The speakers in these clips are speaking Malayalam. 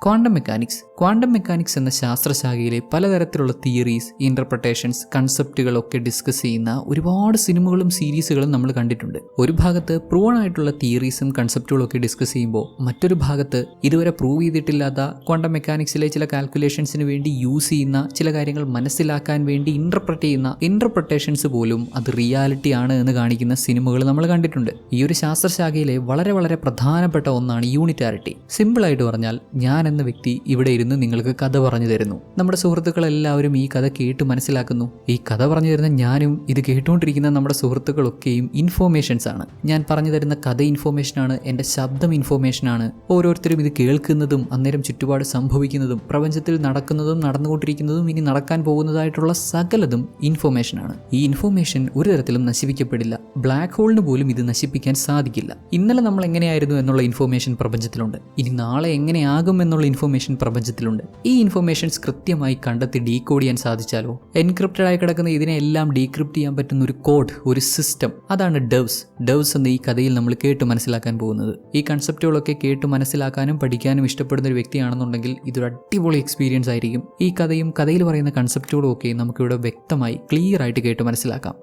ക്വാണ്ടം മെക്കാനിക്സ് എന്ന ശാസ്ത്രശാഖയിലെ പലതരത്തിലുള്ള തിയറീസ്, ഇന്റർപ്രിട്ടേഷൻസ്, കൺസെപ്റ്റുകളൊക്കെ ഡിസ്കസ് ചെയ്യുന്ന ഒരുപാട് സിനിമകളും സീരീസുകളും നമ്മൾ കണ്ടിട്ടുണ്ട്. ഒരു ഭാഗത്ത് പ്രൂവൺ ആയിട്ടുള്ള തിയറീസും കൺസെപ്റ്റുകളും ഒക്കെ ഡിസ്കസ് ചെയ്യുമ്പോൾ മറ്റൊരു ഭാഗത്ത് ഇതുവരെ പ്രൂവ് ചെയ്തിട്ടില്ലാത്ത ക്വാണ്ടം മെക്കാനിക്സിലെ ചില കാൽക്കുലേഷൻസിന് വേണ്ടി യൂസ് ചെയ്യുന്ന ചില കാര്യങ്ങൾ മനസ്സിലാക്കാൻ വേണ്ടി ഇന്റർപ്രറ്റ് ചെയ്യുന്ന ഇന്റർപ്രിട്ടേഷൻസ് പോലും അത് റിയാലിറ്റി ആണ് എന്ന് കാണിക്കുന്ന സിനിമകൾ നമ്മൾ കണ്ടിട്ടുണ്ട്. ഈ ഒരു ശാസ്ത്രശാഖയിലെ വളരെ വളരെ പ്രധാനപ്പെട്ട ഒന്നാണ് യൂണിറ്റാരിറ്റി. സിമ്പിളായിട്ട് പറഞ്ഞാൽ, ഞാൻ എന്ന വ്യക്തി ഇവിടെ ഇരുന്ന് നിങ്ങൾക്ക് കഥ പറഞ്ഞു തരുന്നു. നമ്മുടെ സുഹൃത്തുക്കളെല്ലാവരും ഈ കഥ കേട്ട് മനസ്സിലാക്കുന്നു. ഈ കഥ പറഞ്ഞു തരുന്ന ഞാനും ഇത് കേട്ടുകൊണ്ടിരിക്കുന്ന നമ്മുടെ സുഹൃത്തുക്കളൊക്കെയും ഇൻഫോർമേഷൻസ് ആണ്. ഞാൻ പറഞ്ഞു തരുന്ന കഥ ഇൻഫോർമേഷനാണ്, എൻ്റെ ശബ്ദം ഇൻഫോർമേഷനാണ്. ഓരോരുത്തരും ഇത് കേൾക്കുന്നതും അന്നേരം ചുറ്റുപാട് സംഭവിക്കുന്നതും പ്രപഞ്ചത്തിൽ നടക്കുന്നതും നടന്നുകൊണ്ടിരിക്കുന്നതും ഇനി നടക്കാൻ പോകുന്നതായിട്ടുള്ള സകലതും ഇൻഫോർമേഷനാണ്. ഈ ഇൻഫോർമേഷൻ ഒരു തരത്തിലും നശിപ്പിക്കപ്പെടില്ല. ബ്ലാക്ക് ഹോളിന് പോലും ഇത് നശിപ്പിക്കാൻ സാധിക്കില്ല. ഇന്നലെ നമ്മൾ എങ്ങനെയായിരുന്നു എന്നുള്ള ഇൻഫോർമേഷൻ പ്രപഞ്ചത്തിലുണ്ട്. ഇനി നാളെ എങ്ങനെയാകും എന്നുള്ള ഇൻഫോർമേഷൻ പ്രപഞ്ചത്തിലുണ്ട്. ഈ ഇൻഫോർമേഷൻസ് കൃത്യമായി കണ്ടെത്തി ഡീകോഡ് ചെയ്യാൻ സാധിച്ചാലോ, എൻക്രിപ്റ്റഡ് ആയി കിടക്കുന്ന ഇതിനെല്ലാം ഡീക്രിപ്റ്റ് ചെയ്യാൻ പറ്റുന്ന ഒരു കോഡ്, ഒരു സിസ്റ്റം, അതാണ് ഡെവ്സ് എന്ന ഈ കഥയിൽ നമ്മൾ കേട്ട് മനസ്സിലാക്കാൻ പോകുന്നത്. ഈ കൺസെപ്റ്റുകളൊക്കെ കേട്ട് മനസ്സിലാക്കാനും പഠിക്കാനും ഇഷ്ടപ്പെടുന്ന ഒരു വ്യക്തിയാണെന്നുണ്ടെങ്കിൽ ഇതൊരു അടിപൊളി എക്സ്പീരിയൻസ് ആയിരിക്കും. ഈ കഥയും കഥയിൽ പറയുന്ന കൺസെപ്റ്റുകളും ഒക്കെ നമുക്കിവിടെ വ്യക്തമായി ക്ലിയർ ആയിട്ട് കേട്ട് മനസ്സിലാക്കാം.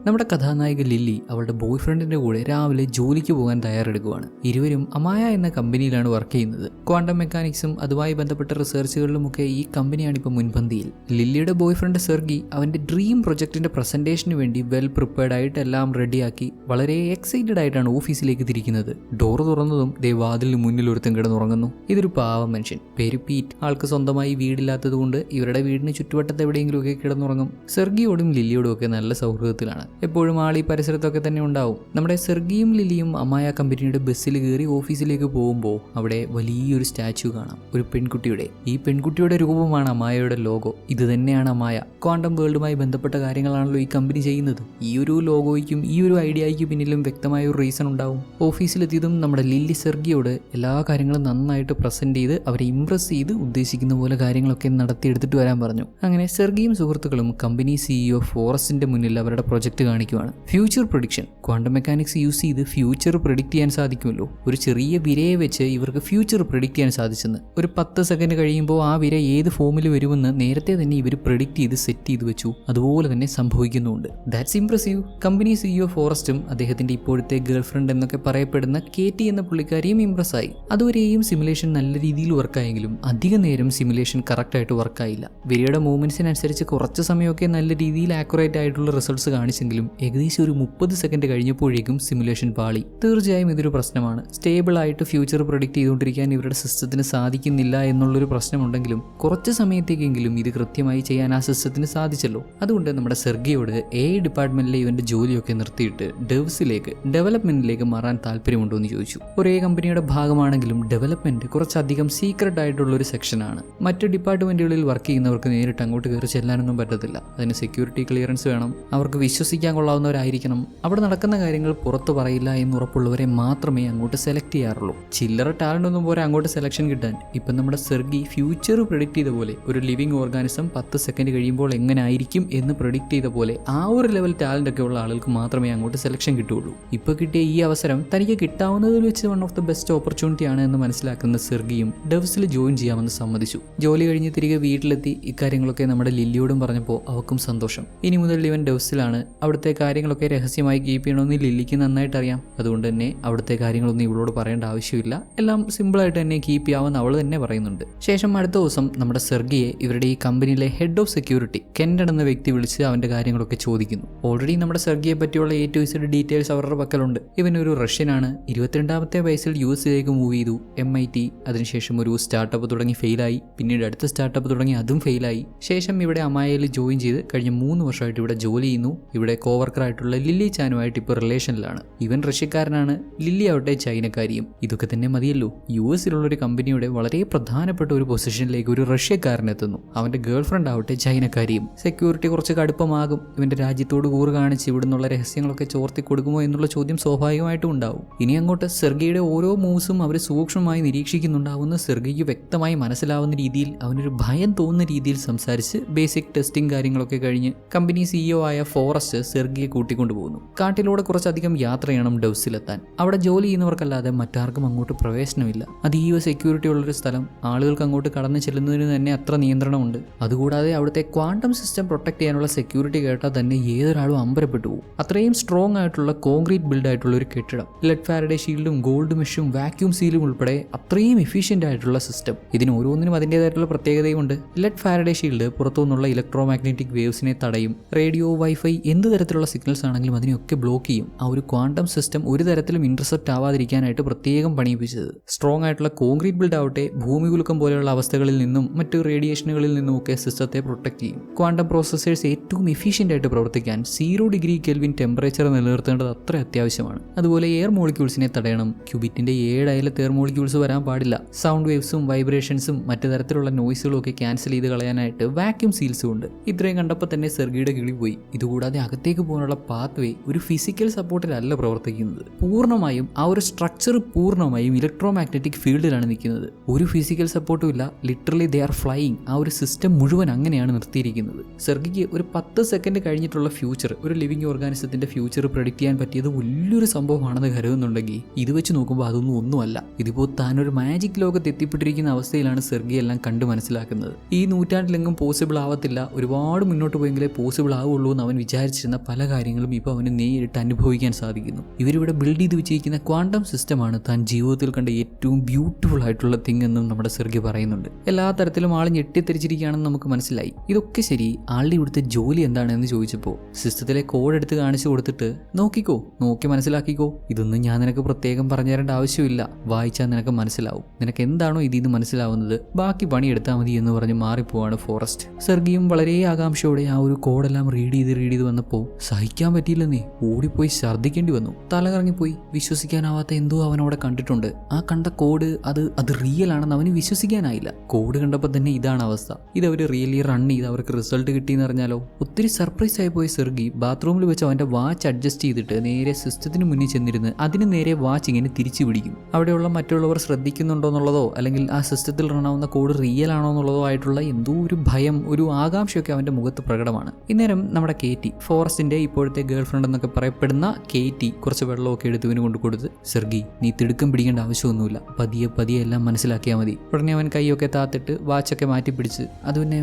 നമ്മുടെ കഥാനായിക ലില്ലി അവളുടെ ബോയ് ഫ്രണ്ടിന്റെ കൂടെ രാവിലെ ജോലിക്ക് പോകാൻ തയ്യാറെടുക്കുകയാണ്. ഇരുവരും അമായ എന്ന കമ്പനിയിലാണ് വർക്ക് ചെയ്യുന്നത്. ക്വാണ്ടം മെക്കാനിക്സും അതുമായി ബന്ധപ്പെട്ട റിസർച്ചുകളിലുമൊക്കെ ഈ കമ്പനിയാണ് ഇപ്പോൾ മുൻപന്തിയിൽ. ലില്ലിയുടെ ബോയ് ഫ്രണ്ട് സെർഗി അവന്റെ ഡ്രീം പ്രൊജക്ടിന്റെ പ്രസന്റേഷന് വേണ്ടി വെൽ പ്രിപ്പയർഡ് ആയിട്ട് എല്ലാം റെഡിയാക്കി വളരെ എക്സൈറ്റഡ് ആയിട്ടാണ് ഓഫീസിലേക്ക് തിരിക്കുന്നത്. ഡോർ തുറന്നതും വാതിലിന് മുന്നിൽ ഒരുത്തൻ കിടന്നുറങ്ങുന്നു. ഇതൊരു പാവം മനുഷ്യൻ, പേര് പീറ്റ്. ആൾക്ക് സ്വന്തമായി വീടില്ലാത്തത് കൊണ്ട് ഇവരുടെ വീടിന് ചുറ്റുവട്ടത്ത് എവിടെയെങ്കിലും ഒക്കെ കിടന്നുറങ്ങും. സെർഗിയോടും ലില്ലിയോടും ഒക്കെ നല്ല സൗഹൃദത്തിലാണ്. എപ്പോഴും ആൾ ഈ പരിസരത്തൊക്കെ തന്നെ ഉണ്ടാവും. നമ്മുടെ സെർഗിയും ലില്ലിയും അമായ കമ്പനിയുടെ ബസ്സിൽ കയറി ഓഫീസിലേക്ക് പോകുമ്പോൾ അവിടെ വലിയൊരു സ്റ്റാച്യു കാണാം, ഒരു പെൺകുട്ടിയുടെ. ഈ പെൺകുട്ടിയുടെ രൂപമാണ് അമായയുടെ ലോഗോ. ഇത് തന്നെയാണ് അമായ. ക്വാണ്ടം വേൾഡുമായി ബന്ധപ്പെട്ട കാര്യങ്ങളാണല്ലോ ഈ കമ്പനി ചെയ്യുന്നത്. ഈ ഒരു ലോഗോയ്ക്കും ഈ ഒരു ഐഡിയയ്ക്കും പിന്നിലും വ്യക്തമായ ഒരു റീസൺ ഉണ്ടാവും. ഓഫീസിലെത്തിയതും നമ്മുടെ ലില്ലി സെർഗിയോട് എല്ലാ കാര്യങ്ങളും നന്നായിട്ട് പ്രസന്റ് ചെയ്ത് അവരെ ഇംപ്രസ് ചെയ്ത് ഉദ്ദേശിക്കുന്ന പോലെ കാര്യങ്ങളൊക്കെ നടത്തിയെടുത്തിട്ട് വരാൻ പറഞ്ഞു. അങ്ങനെ സെർഗിയും സുഹൃത്തുക്കളും കമ്പനി CEO ഫോറസ്റ്റിന്റെ മുന്നിൽ അവരുടെ പ്രൊജക്ട് കാണിക്കുവാണ്. Future prediction. Quantum mechanics use ചെയ്ത് ഫ്യൂച്ചർ പ്രെഡിക്റ്റ് ചെയ്യാൻ സാധിക്കുമല്ലോ. ഒരു ചെറിയ വിരയെ വെച്ച് ഇവർക്ക് ഫ്യൂച്ചർ പ്രെഡിക്റ്റ് ചെയ്യാൻ സാധിച്ചെന്ന്. ഒരു 10 സെക്കൻഡ് കഴിയുമ്പോൾ ആ വിര ഏത് ഫോമിൽ വരുമെന്ന് നേരത്തെ തന്നെ ഇവർ പ്രെഡിക്റ്റ് ചെയ്ത് സെറ്റ് ചെയ്ത് വെച്ചു. അതുപോലെ തന്നെ സംഭവിക്കുന്നുണ്ട്. That's impressive. കമ്പനി CEO ഫോറസ്റ്റും അദ്ദേഹത്തിന്റെ ഇപ്പോഴത്തെ ഗേൾ ഫ്രണ്ട് എന്നൊക്കെ പറയപ്പെടുന്ന KT എന്ന പുള്ളിക്കാരിയും ഇംപ്രസ് ആയി. അതുവരെയും സിമുലേഷൻ നല്ല രീതിയിൽ വർക്കായെങ്കിലും അധിക നേരം സിമുലേഷൻ കറക്റ്റായിട്ട് വർക്കായില്ല. വിരയുടെ മൂവ്മെന്റ്സിനനുസരിച്ച് കുറച്ച് സമയമൊക്കെ നല്ല രീതിയിൽ ആക്യുറേറ്റ് ആയിട്ടുള്ള റിസൾട്ട്സ് കാണിച്ചെങ്കിലും ഏകദേശം ഒരു 30 സെക്കൻഡ് കഴിഞ്ഞപ്പോഴേക്കും സിമുലേഷൻ പാളി. തീർച്ചയായും ഇതൊരു പ്രശ്നമാണ്. സ്റ്റേബിൾ ആയിട്ട് ഫ്യൂച്ചർ പ്രൊഡിക്റ്റ് ചെയ്തുകൊണ്ടിരിക്കാൻ ഇവരുടെ സിസ്റ്റത്തിന് സാധിക്കുന്നില്ല എന്നുള്ളൊരു പ്രശ്നമുണ്ടെങ്കിലും കുറച്ച് സമയത്തേക്കെങ്കിലും ഇത് കൃത്യമായി ചെയ്യാൻ ആ സിസ്റ്റത്തിന് സാധിച്ചല്ലോ. അതുകൊണ്ട് നമ്മുടെ സെർഗിയോട് AI ഡിപ്പാർട്ട്മെന്റിലെ ഇവന്റെ ജോലിയൊക്കെ നിർത്തിയിട്ട് ഡെവലപ്മെന്റിലേക്ക് മാറാൻ താല്പര്യമുണ്ടോ എന്ന് ചോദിച്ചു. ഒരേ കമ്പനിയുടെ ഭാഗമാണെങ്കിലും ഡെവലപ്മെന്റ് കുറച്ചധികം സീക്രട്ട് ആയിട്ടുള്ള ഒരു സെക്ഷനാണ്. മറ്റ് ഡിപ്പാർട്ട്മെന്റുകളിൽ വർക്ക് ചെയ്യുന്നവർക്ക് നേരിട്ട് അങ്ങോട്ട് കയറി ചെല്ലാനൊന്നും പറ്റത്തില്ല. അതിന് സെക്യൂരിറ്റി ക്ലിയറൻസ് വേണം. അവർക്ക് വിശ്വസിക്കാൻ കൊള്ളാവുന്നവരായിരിക്കണം. അവിടെ നടക്കുന്ന കാര്യങ്ങൾ പുറത്തു പറയില്ല എന്നുറപ്പുള്ളവരെ മാത്രമേ അങ്ങോട്ട് സെലക്ട് ചെയ്യാറുള്ളൂ. ചില്ലറ ടാലന്റ് ഒന്നും പോരെ അങ്ങോട്ട് സെലക്ഷൻ കിട്ടാൻ. ഇപ്പം നമ്മുടെ സെർഗി ഫ്യൂച്ചർ പ്രെഡിക്റ്റ് ചെയ്ത പോലെ, ഒരു ലിവിങ് ഓർഗാനിസം 10 സെക്കൻഡ് കഴിയുമ്പോൾ എങ്ങനെ ആയിരിക്കും എന്ന് പ്രെഡിക്റ്റ് ചെയ്ത പോലെ ആ ഒരു ലെവൽ ടാലന്റ് ഒക്കെ ഉള്ള ആളുകൾക്ക് മാത്രമേ അങ്ങോട്ട് സെലക്ഷൻ കിട്ടുകയുള്ളൂ. ഇപ്പോൾ കിട്ടിയ ഈ അവസരം തനിക്ക് കിട്ടാവുന്നതിൽ വെച്ച് one of the best opportunity ആണ് എന്ന് മനസ്സിലാക്കുന്ന സെർഗിയും ഡെവ്സിൽ ജോയിൻ ചെയ്യാമെന്ന് സമ്മതിച്ചു. ജോലി കഴിഞ്ഞ് തിരികെ വീട്ടിലെത്തി ഇക്കാര്യങ്ങളൊക്കെ നമ്മുടെ ലില്ലിയോടും പറഞ്ഞപ്പോൾ അവൾക്കും സന്തോഷം. ഇനി മുതൽ ഇവൻ ഡെവ്സിലാണ്. അവിടുത്തെ കാര്യങ്ങളൊക്കെ രഹസ്യമായി കീപ്പ് ചെയ്യണമെന്ന് ലില്ലിക്ക് നന്നായിട്ട് അറിയാം. അതുകൊണ്ട് തന്നെ അവിടുത്തെ കാര്യങ്ങളൊന്നും ഇവളോട് പറയേണ്ട ആവശ്യമില്ല. എല്ലാം സിമ്പിളായിട്ട് തന്നെ കീപ്പ് ചെയ്യാമെന്ന് അവൾ തന്നെ പറയുന്നുണ്ട്. ശേഷം അടുത്ത ദിവസം നമ്മുടെ സെർഗിയെ ഇവരുടെ ഈ കമ്പനിയിലെ ഹെഡ് ഓഫ് സെക്യൂരിറ്റി കെൻഡൻ എന്ന വ്യക്തി വിളിച്ച് അവന്റെ കാര്യങ്ങളൊക്കെ ചോദിക്കുന്നു. ഓൾറെഡി നമ്മുടെ സെർഗിയെ പറ്റിയുള്ള A to Z ഡീറ്റെയിൽസ് അവരുടെ പക്കലുണ്ട്. ഇവനൊരു റഷ്യനാണ്. 22ാമത്തെ വയസ്സിൽ US-ലേക്ക് മൂവ് ചെയ്തു. MIT, അതിനുശേഷം ഒരു സ്റ്റാർട്ടപ്പ് തുടങ്ങി ഫെയിലായി. പിന്നീട് അടുത്ത സ്റ്റാർട്ടപ്പ് തുടങ്ങി അതും ഫെയിലായി. ശേഷം ഇവിടെ അമായയിൽ ജോയിൻ ചെയ്ത് കഴിഞ്ഞ 3 വർഷമായിട്ട് ഇവിടെ ജോലി ചെയ്യുന്നു. ഇവിടെ കോവർക്കറായിട്ടുള്ള ലില്ലി ചാനുമായിട്ട് ഇപ്പോൾ റിലേഷനിലാണ്. ഇവൻ റഷ്യക്കാരനാണ്, ലില്ലി ആവട്ടെ ചൈനക്കാരിയും. ഇതൊക്കെ തന്നെ മതിയല്ലോ. US-ലുള്ള ഒരു കമ്പനിയുടെ വളരെ പ്രധാനപ്പെട്ട ഒരു പൊസിഷനിലേക്ക് ഒരു റഷ്യക്കാരനെത്തുന്നു. അവന്റെ ഗേൾ ഫ്രണ്ട് ആവട്ടെ ചൈനക്കാരിയും. സെക്യൂരിറ്റി കുറച്ച് കടുപ്പമാകും. ഇവന്റെ രാജ്യത്തോട് കൂറ് കാണിച്ച് ഇവിടുന്നുള്ള രഹസ്യങ്ങളൊക്കെ ചോർത്തി കൊടുക്കുമോ എന്നുള്ള ചോദ്യം സ്വാഭാവികമായിട്ടും ഉണ്ടാവും. ഇനി അങ്ങോട്ട് സെർഗിയുടെ ഓരോ മൂവ്സും അവർ സൂക്ഷ്മമായി നിരീക്ഷിക്കുന്നുണ്ടാവുന്ന സെർഗിക്ക് വ്യക്തമായി മനസ്സിലാവുന്ന രീതിയിൽ, അവനൊരു ഭയം തോന്നുന്ന രീതിയിൽ സംസാരിച്ച് ബേസിക് ടെസ്റ്റിംഗ് കാര്യങ്ങളൊക്കെ കഴിഞ്ഞ് കമ്പനി CEO ആയ ഫോറസ്റ്റ് സെർഗിയെ കൂട്ടിക്കൊണ്ടു പോകുന്നു. കാട്ടിലൂടെ കുറച്ചധികം യാത്ര ചെയ്യണം ഡൗസിലെത്താൻ. അവിടെ ജോലി ചെയ്യുന്നവർക്കല്ലാതെ മറ്റാർക്കും അങ്ങോട്ട് പ്രവേശനമില്ല. അതീവ സെക്യൂരിറ്റി ഉള്ളൊരു സ്ഥലം. ആളുകൾക്ക് അങ്ങോട്ട് കടന്നു ചെല്ലുന്നതിന് തന്നെ അത്ര നിയന്ത്രണമുണ്ട്. അതുകൂടാതെ അവിടുത്തെ ക്വാണ്ടം സിസ്റ്റം പ്രൊട്ടക്ട് ചെയ്യാനുള്ള സെക്യൂരിറ്റി കേട്ടാൽ തന്നെ ഏതൊരാളും അമ്പരപ്പെട്ടു പോകും. അത്രയും സ്ട്രോങ് ആയിട്ടുള്ള കോൺക്രീറ്റ് ബിൽഡ് ആയിട്ടുള്ള ഒരു കെട്ടിടം. ലെഡ് ഫാരഡേ ഷീൽഡും ഗോൾഡ് മെഷും വാക്യൂം സീലും ഉൾപ്പെടെ അത്രയും എഫിഷ്യന്റ് ആയിട്ടുള്ള സിസ്റ്റം. ഇതിന് ഓരോന്നിനും അതിൻ്റെതായിട്ടുള്ള പ്രത്യേകതയുമുണ്ട്. ലെഡ് ഫാരഡേ ഷീൽഡ് പുറത്തുനിന്നുള്ള ഇലക്ട്രോ മാഗ്നറ്റിക് വേവ്സിനെ തടയും. റേഡിയോ, വൈഫൈ, എന്ത് തരത്തിലുള്ള സിഗ്നൽസ് ആണെങ്കിലും അതിനെയൊക്കെ ബ്ലോക്ക് ചെയ്യും. ആ ഒരു ക്വാണ്ടം സിസ്റ്റം ഒരു തരത്തിലും ഇന്റർസെപ്റ്റ് ആവാതിരിക്കാനായിട്ട് പ്രത്യേകം പണിയിപ്പിച്ചത്. സ്ട്രോങ് ആയിട്ടുള്ള കോൺക്രീറ്റ് ബിൽഡ് ആവട്ടെ ഭൂമികുലുക്കം പോലെയുള്ള അവസ്ഥകളിൽ നിന്നും മറ്റ് റേഡിയേഷനുകളിൽ നിന്നുമൊക്കെ സിസ്റ്റത്തെ പ്രൊട്ടക്ട് ചെയ്യും. ക്വാണ്ടം പ്രോസസ്സേഴ്സ് ഏറ്റവും എഫിഷ്യന്റ് ആയിട്ട് പ്രവർത്തിക്കാൻ 0 ഡിഗ്രി കെൽവിൻ ടെമ്പറേച്ചർ നിലനിർത്തേണ്ടത് അത്ര അത്യാവശ്യമാണ്. അതുപോലെ എയർ മോളിക്യൂൾസിനെ തടയണം. ക്യൂബിറ്റിന്റെ 7 അയലത്ത് എയർ മോളിക്യൂൾസ് വരാൻ പാടില്ല. സൗണ്ട് വേവ്സും വൈബ്രേഷൻസും മറ്റു തരത്തിലുള്ള നോയ്സുകളും ഒക്കെ ക്യാൻസൽ ചെയ്ത് കളയാനായിട്ട് വാക്യൂം സീൽസും ഉണ്ട്. ഇത്രയും കണ്ടപ്പോൾ തന്നെ സെർഗിയുടെ കിളി പോയി. ഇതുകൂടാതെ അകത്തേക്ക് പോകാനുള്ള പാത്ത് വേ ഒരു ഫിസിക്കൽ സപ്പോർട്ടിലല്ല പ്രവർത്തിക്കുന്നത്. പൂർണ്ണമായും ആ ഒരു സ്ട്രക്ചർ പൂർണ്ണമായും ഇലക്ട്രോ മാഗ്നറ്റിക് ഫീൽഡിലാണ് നിൽക്കുന്നത്. ഒരു ഫിസിക്കൽ സപ്പോർട്ടും ഇല്ല. Literally they are flying. ആ ഒരു സിസ്റ്റം മുഴുവൻ അങ്ങനെയാണ് നിർത്തിയിരിക്കുന്നത്. സെർഗിക്ക് ഒരു 10 സെക്കൻഡ് കഴിഞ്ഞിട്ടുള്ള ഫ്യൂച്ചർ, ഒരു ലിവിങ് ഓർഗാനിസത്തിന്റെ ഫ്യൂച്ചർ പ്രെഡിക്റ്റ് ചെയ്യാൻ പറ്റിയത് വലിയൊരു സംഭവമാണെന്ന് കരുതുന്നുണ്ടെങ്കിൽ ഇത് വെച്ച് നോക്കുമ്പോൾ അതൊന്നും ഒന്നുമല്ല. ഇതിപ്പോൾ താനൊരു മാജിക് ലോകത്ത് എത്തിപ്പെട്ടിരിക്കുന്ന അവസ്ഥയിലാണ് സെർഗി എല്ലാം കണ്ട് മനസ്സിലാക്കുന്നത്. ഈ നൂറ്റാണ്ടിലെങ്ങും പോസിബിൾ ആവത്തില്ല, ഒരുപാട് മുന്നോട്ട് പോയെങ്കിലേ പോസിബിൾ ആവുള്ളൂ എന്ന് അവൻ വിചാരിച്ചിരുന്ന പല കാര്യങ്ങളും ഇപ്പോൾ അവന് നേരിട്ട് അനുഭവിക്കാൻ സാധിക്കുന്നു. ഇവരിവിടെ ബിൽഡ് ചെയ്ത് വെച്ചിരിക്കുന്ന ക്വാണ്ടം സിസ്റ്റമാണ് താൻ ജീവിതത്തിൽ കണ്ട ഏറ്റവും ബ്യൂട്ടിഫുൾ ആയിട്ടുള്ള തിങ് എന്നും നമ്മുടെ സെർഗി പറയുന്നുണ്ട്. എല്ലാ തരത്തിലും ആൾ ഞെട്ടിത്തെരിച്ചിരിക്കുകയാണെന്ന് നമുക്ക് മനസ്സിലായി. ഇതൊക്കെ ശരി, ആളുടെ ഇവിടുത്തെ ജോലി എന്താണെന്ന് ചോദിച്ചപ്പോൾ സിസ്റ്റത്തിലെ കോഡ് എടുത്ത് കാണിച്ചു കൊടുത്തിട്ട് നോക്കിക്കോ, നോക്കി മനസ്സിലാക്കിക്കോ, ഇതൊന്നും ഞാൻ നിനക്ക് പ്രത്യേകം പറഞ്ഞു തരേണ്ട ആവശ്യമില്ല, വായിച്ചാൽ നിനക്ക് മനസ്സിലാവും, നിനക്ക് എന്താണോ ഇതിൽ നിന്ന് മനസ്സിലാവുന്നത് ബാക്കി പണിയെടുത്താൽ മതി എന്ന് പറഞ്ഞ് മാറിപ്പോവാണ് ഫോറസ്റ്റ്. സെർഗിയും വളരെ ആകാംക്ഷയോടെ ആ ഒരു കോഡെല്ലാം റീഡ് ചെയ്ത് വന്നപ്പോൾ സഹിക്കാൻ പറ്റിയില്ലെന്നേ, ഓടിപ്പോയി ഛർദ്ദിക്കേണ്ടി വന്നു. തലകറങ്ങിപ്പോയി. വിശ്വസിക്കാനാവാത്ത എന്തോ അവനവിടെ കണ്ടിട്ടുണ്ട്. ആ കണ്ട കോഡ് അത് റിയൽ ആണെന്ന് അവന് വിശ്വസിക്കാനായില്ല. കോഡ് കണ്ടപ്പോൾ തന്നെ ഇതാണ് അവസ്ഥ. ഇതവർ റിയലി റൺ ചെയ്ത് അവർക്ക് റിസൾട്ട് കിട്ടിയെന്ന് അറിഞ്ഞാലോ. ഒത്തിരി സർപ്രൈസ് ആയി പോയി സെർഗി. ബാത്റൂമിൽ വെച്ച് അവൻ്റെ വാച്ച് അഡ്ജസ്റ്റ് ചെയ്തിട്ട് നേരെ സിസ്റ്റത്തിന് മുന്നിൽ ചെന്നിരുന്ന് അതിന് നേരെ വാച്ച് ഇങ്ങനെ തിരിച്ചു പിടിക്കും. അവിടെയുള്ള മറ്റുള്ളവർ ശ്രദ്ധിക്കുന്നുണ്ടോ എന്നുള്ളതോ അല്ലെങ്കിൽ ആ സിസ്റ്റത്തിൽ റണ്ണാവുന്ന കോഡ് റിയൽ ആണോ എന്നുള്ളതോ ആയിട്ടുള്ള എന്തോ ഒരു ഭയം, ഒരു ആകാംക്ഷയൊക്കെ അവൻ്റെ മുഖത്ത് പ്രകടമാണ്. ഇന്നേരം നമ്മുടെ കേറ്റി, ഫോറസ്റ്റിന്റെ ഇപ്പോഴത്തെ ഗേൾ ഫ്രണ്ട് എന്നൊക്കെ പറയപ്പെടുന്ന കേറ്റി, കുറച്ച് വെള്ളമൊക്കെ എടുത്തുവിന് കൊണ്ട് കൊടുത്ത്, സെർഗി നീ തിടുക്കം പിടിക്കേണ്ട ആവശ്യമൊന്നുമില്ല, പതിയെ എല്ലാം മനസ്സിലാക്കിയാൽ മതി. ഉടനെ അവൻ കൈയൊക്കെ താത്തിട്ട് വാച്ചൊക്കെ മാറ്റി പിടിച്ച്, അത് പിന്നെ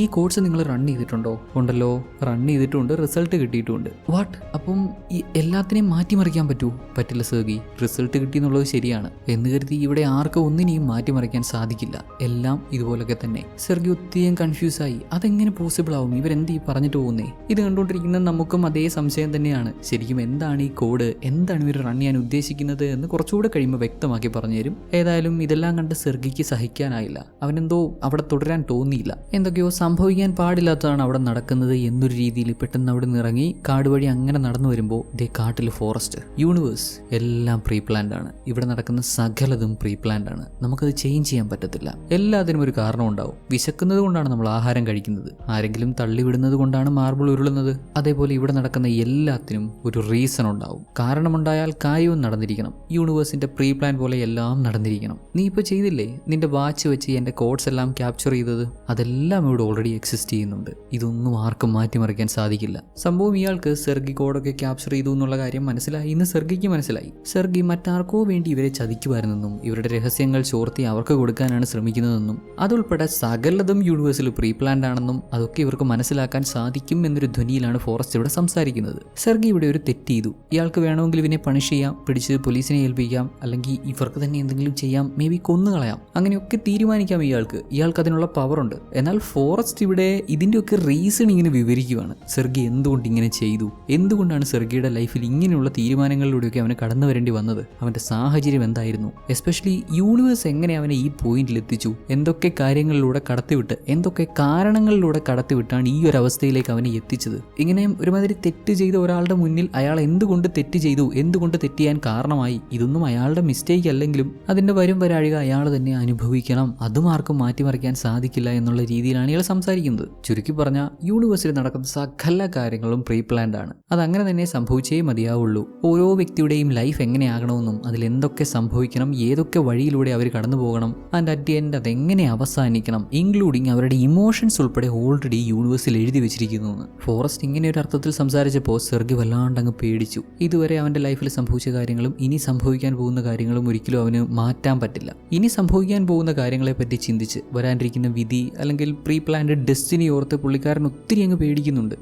ഈ കോഴ്സ് നിങ്ങൾ റൺ ചെയ്തിട്ടുണ്ടോ? ഉണ്ടല്ലോ, റൺ ചെയ്തിട്ടുണ്ട്, റിസൾട്ട് കിട്ടിയിട്ടുണ്ട്. വാട്ട്? അപ്പം ഈ എല്ലാത്തിനെയും മാറ്റിമറിക്കാൻ പറ്റില്ല സെർഗി. റിസൾട്ട് കിട്ടിയെന്നുള്ളത് ശരിയാണ് എന്ന് കരുതി ഇവിടെ ആർക്കും ഒന്നിനെയും മാറ്റിമറിക്കാൻ സാധിക്കില്ല. എല്ലാം ഇതുപോലൊക്കെ തന്നെ. സെർഗി ഒത്തിരിയും കൺഫ്യൂസായി. അതെങ്ങനെ പോസിബിൾ ആവും? ഇവരെന്ത് ഈ പറഞ്ഞിട്ട് പോകുന്നേ? ഇത് കണ്ടുകൊണ്ടിരിക്കുന്ന നമുക്കും അതേ സംശയം തന്നെയാണ്. ശരിക്കും എന്താണ് ഈ കോഡ്, എന്താണ് ഇവർ റൺ ചെയ്യാൻ ഉദ്ദേശിക്കുന്നത് എന്ന് കുറച്ചുകൂടെ കഴിയുമ്പോൾ വ്യക്തമാക്കി പറഞ്ഞു തരും. ഏതായാലും ഇതെല്ലാം കണ്ട് സെർഗിക്ക് സഹിക്കാനായില്ല. അവനെന്തോ അവിടെ തുടരാൻ തോന്നിയില്ല. എന്തൊക്കെയോ സംഭവിക്കാൻ പാടില്ലാത്തതാണ് അവിടെ നടക്കുന്നത് എന്നൊരു രീതിയിൽ പെട്ടെന്ന് അവിടെ നിന്ന് ഇറങ്ങി കാട് വഴി അങ്ങനെ നടന്നു വരുമ്പോൾ ദേ കാട്ടിൽ ഫോറസ്റ്റ്, യൂണിവേഴ്സ് എല്ലാം പ്രീ പ്ലാൻഡ് ആണ്. ഇവിടെ നടക്കുന്ന സകലതും പ്രീ പ്ലാൻഡ് ആണ്. നമുക്കത് ചേഞ്ച് ചെയ്യാൻ പറ്റത്തില്ല. എല്ലാത്തിനും ഒരു കാരണം ഉണ്ടാവും. വിശക്കുന്നത് കൊണ്ടാണ് നമ്മൾ ആഹാരം കഴിക്കുന്നത്. ആരെങ്കിലും തള്ളിവിടുന്നത് കൊണ്ടാണ് മാർബിൾ ഉരുളുന്നത്. അതേപോലെ ഇവിടെ നടക്കുന്ന എല്ലാത്തിനും ഒരു റീസൺ ഉണ്ടാവും. കാരണമുണ്ടായാൽ കാര്യവും നടന്നിരിക്കണം. യൂണിവേഴ്സിന്റെ പ്രീ പ്ലാൻ പോലെ എല്ലാം നടന്നിരിക്കണം. നീ ഇപ്പോൾ ചെയ്തില്ലേ, നിന്റെ വാച്ച് വെച്ച് എൻ്റെ കോഡ്സ് എല്ലാം ക്യാപ്ചർ ചെയ്തത്? അതെല്ലാം ഇവിടെ ഓൾറെഡി എക്സിസ്റ്റ് ചെയ്യുന്നുണ്ട്. ഇതൊന്നും ആർക്കും മാറ്റിമറിക്കാൻ സാധിക്കില്ല. സംഭവം ഇയാൾക്ക് സെർഗി കോഡൊക്കെ ക്യാപ്ചർ ചെയ്തു എന്നുള്ള കാര്യം മനസ്സിലായി. ഇന്ന് സെർഗിക്ക് മനസ്സിലായി. സെർഗി മറ്റാർക്കോ വേണ്ടി ഇവരെ ചതിക്കുമായിരുന്നെന്നും ഇവരുടെ രഹസ്യങ്ങൾ ചോർത്തി അവർക്ക് കൊടുക്കാനാണ് ശ്രമിക്കുന്നതെന്നും അതുൾപ്പെടെ സകലതും യൂണിവേഴ്സിൽ പ്രീ പ്ലാൻഡ് ആണെന്നും അതൊക്കെ ഇവർക്ക് മനസ്സിലാക്കാൻ സാധിക്കും എന്നൊരു ധ്വനിയിലാണ് ഫോറസ്റ്റ് ഇവിടെ സംസാരിക്കുന്നത്. സെർഗി ഇവിടെ ഒരു തെറ്റ് ചെയ്തു. ഇയാൾക്ക് വേണമെങ്കിൽ ഇവനെ പണിഷ് ചെയ്യാം, പിടിച്ച് പോലീസിനെ ഏൽപ്പിക്കാം, അല്ലെങ്കിൽ ഇവർക്ക് തന്നെ എന്തെങ്കിലും ചെയ്യാം, മേ ബി കൊന്നുകളയാം. അങ്ങനെയൊക്കെ തീരുമാനിക്കാം ഇയാൾക്ക് അതിനുള്ള പവറുണ്ട്. എന്നാൽ ഫോറസ്റ്റ് ഇവിടെ ഇതിൻ്റെയൊക്കെ റീസൺ ഇങ്ങനെ വിവരിക്കുകയാണ്. സെർഗി എന്തുകൊണ്ട് ഇങ്ങനെ ചെയ്തു, എന്തുകൊണ്ടാണ് സെർഗിയുടെ ലൈഫിൽ ഇങ്ങനെയുള്ള തീരുമാനങ്ങളിലൂടെയൊക്കെ അവന് കടന്നു വരേണ്ടി വന്നത്, അവൻ്റെ സാഹചര്യം എന്തായിരുന്നു, എസ്പെഷ്യലി യൂണിവേഴ്സ് എങ്ങനെ അവനെ ഈ പോയിന്റിൽ എത്തിച്ചു, എന്തൊക്കെ കാര്യങ്ങളിലൂടെ കടത്തിവിട്ട്, എന്തൊക്കെ കാരണങ്ങളിലൂടെ കടത്തിവിട്ടാണ് ഈ ഒരു അവസ്ഥയിലേക്ക് അവനെ എത്തിച്ചത്. ഇങ്ങനെ ഒരുമാതിരി തെറ്റ് ചെയ്ത ഒരാളുടെ മുന്നിൽ അയാൾ എന്തുകൊണ്ട് തെറ്റ് ചെയ്തു, എന്തുകൊണ്ട് തെറ്റ് ചെയ്യാൻ കാരണമായി, ഇതൊന്നും അയാളുടെ മിസ്റ്റേക്ക് അല്ലെങ്കിലും അതിൻ്റെ വരും വരാഴിക അയാൾ തന്നെ അനുഭവിക്കണം, അതും ആർക്കും മാറ്റിമറിക്കാൻ സാധിക്കില്ല എന്നുള്ള രീതിയിലാണ് ഇയാൾ സംസാരിക്കുന്നത്. ചുരുക്കി പറഞ്ഞാൽ യൂണിവേഴ്സിൽ നടക്കുന്ന സകല കാര്യങ്ങളും പ്രീ പ്ലാൻഡ് ആണ്. അതങ്ങനെ തന്നെ സംഭവിച്ചേ മതിയാവുള്ളൂ. ഓരോ വ്യക്തിയുടെയും ലൈഫ് എങ്ങനെയാകണമെന്നും അതിലെന്തൊക്കെ സംഭവിക്കണം, ഏതൊക്കെ വഴിയിലൂടെ അവർ കടന്നു പോകണം, ആൻഡ് അറ്റ് ദി എൻഡ് അതെങ്ങനെ അവസാനിക്കണം, ഇൻക്ലൂഡിങ് അവരുടെ ഇമോഷൻസ് ഉൾപ്പെടെ ഓൾറെഡി യൂണിവേഴ്സിൽ എഴുതി വെച്ചിരിക്കുന്നു. ഫോറസ്റ്റ് ഇങ്ങനെ ഇങ്ങനെ ഒരു അർത്ഥത്തിൽ സംസാരിച്ചപ്പോൾ സെർഗി വല്ലാണ്ടങ്ങ് പേടിച്ചു. ഇതുവരെ അവൻ്റെ ലൈഫിൽ സംഭവിച്ച കാര്യങ്ങളും ഇനി സംഭവിക്കാൻ പോകുന്ന കാര്യങ്ങളും ഒരിക്കലും അവന് മാറ്റാൻ പറ്റില്ല. ഇനി സംഭവിക്കാൻ പോകുന്ന കാര്യങ്ങളെപ്പറ്റി ചിന്തിച്ച് വരാനിരിക്കുന്ന വിധി അല്ലെങ്കിൽ പ്രീ പ്ലാൻഡ് ഡെസ്റ്റിനി ഓർത്ത് പുള്ളിക്കാരൻ ഒത്തിരി അങ്ങ് പേടിക്കുന്നുണ്ട്.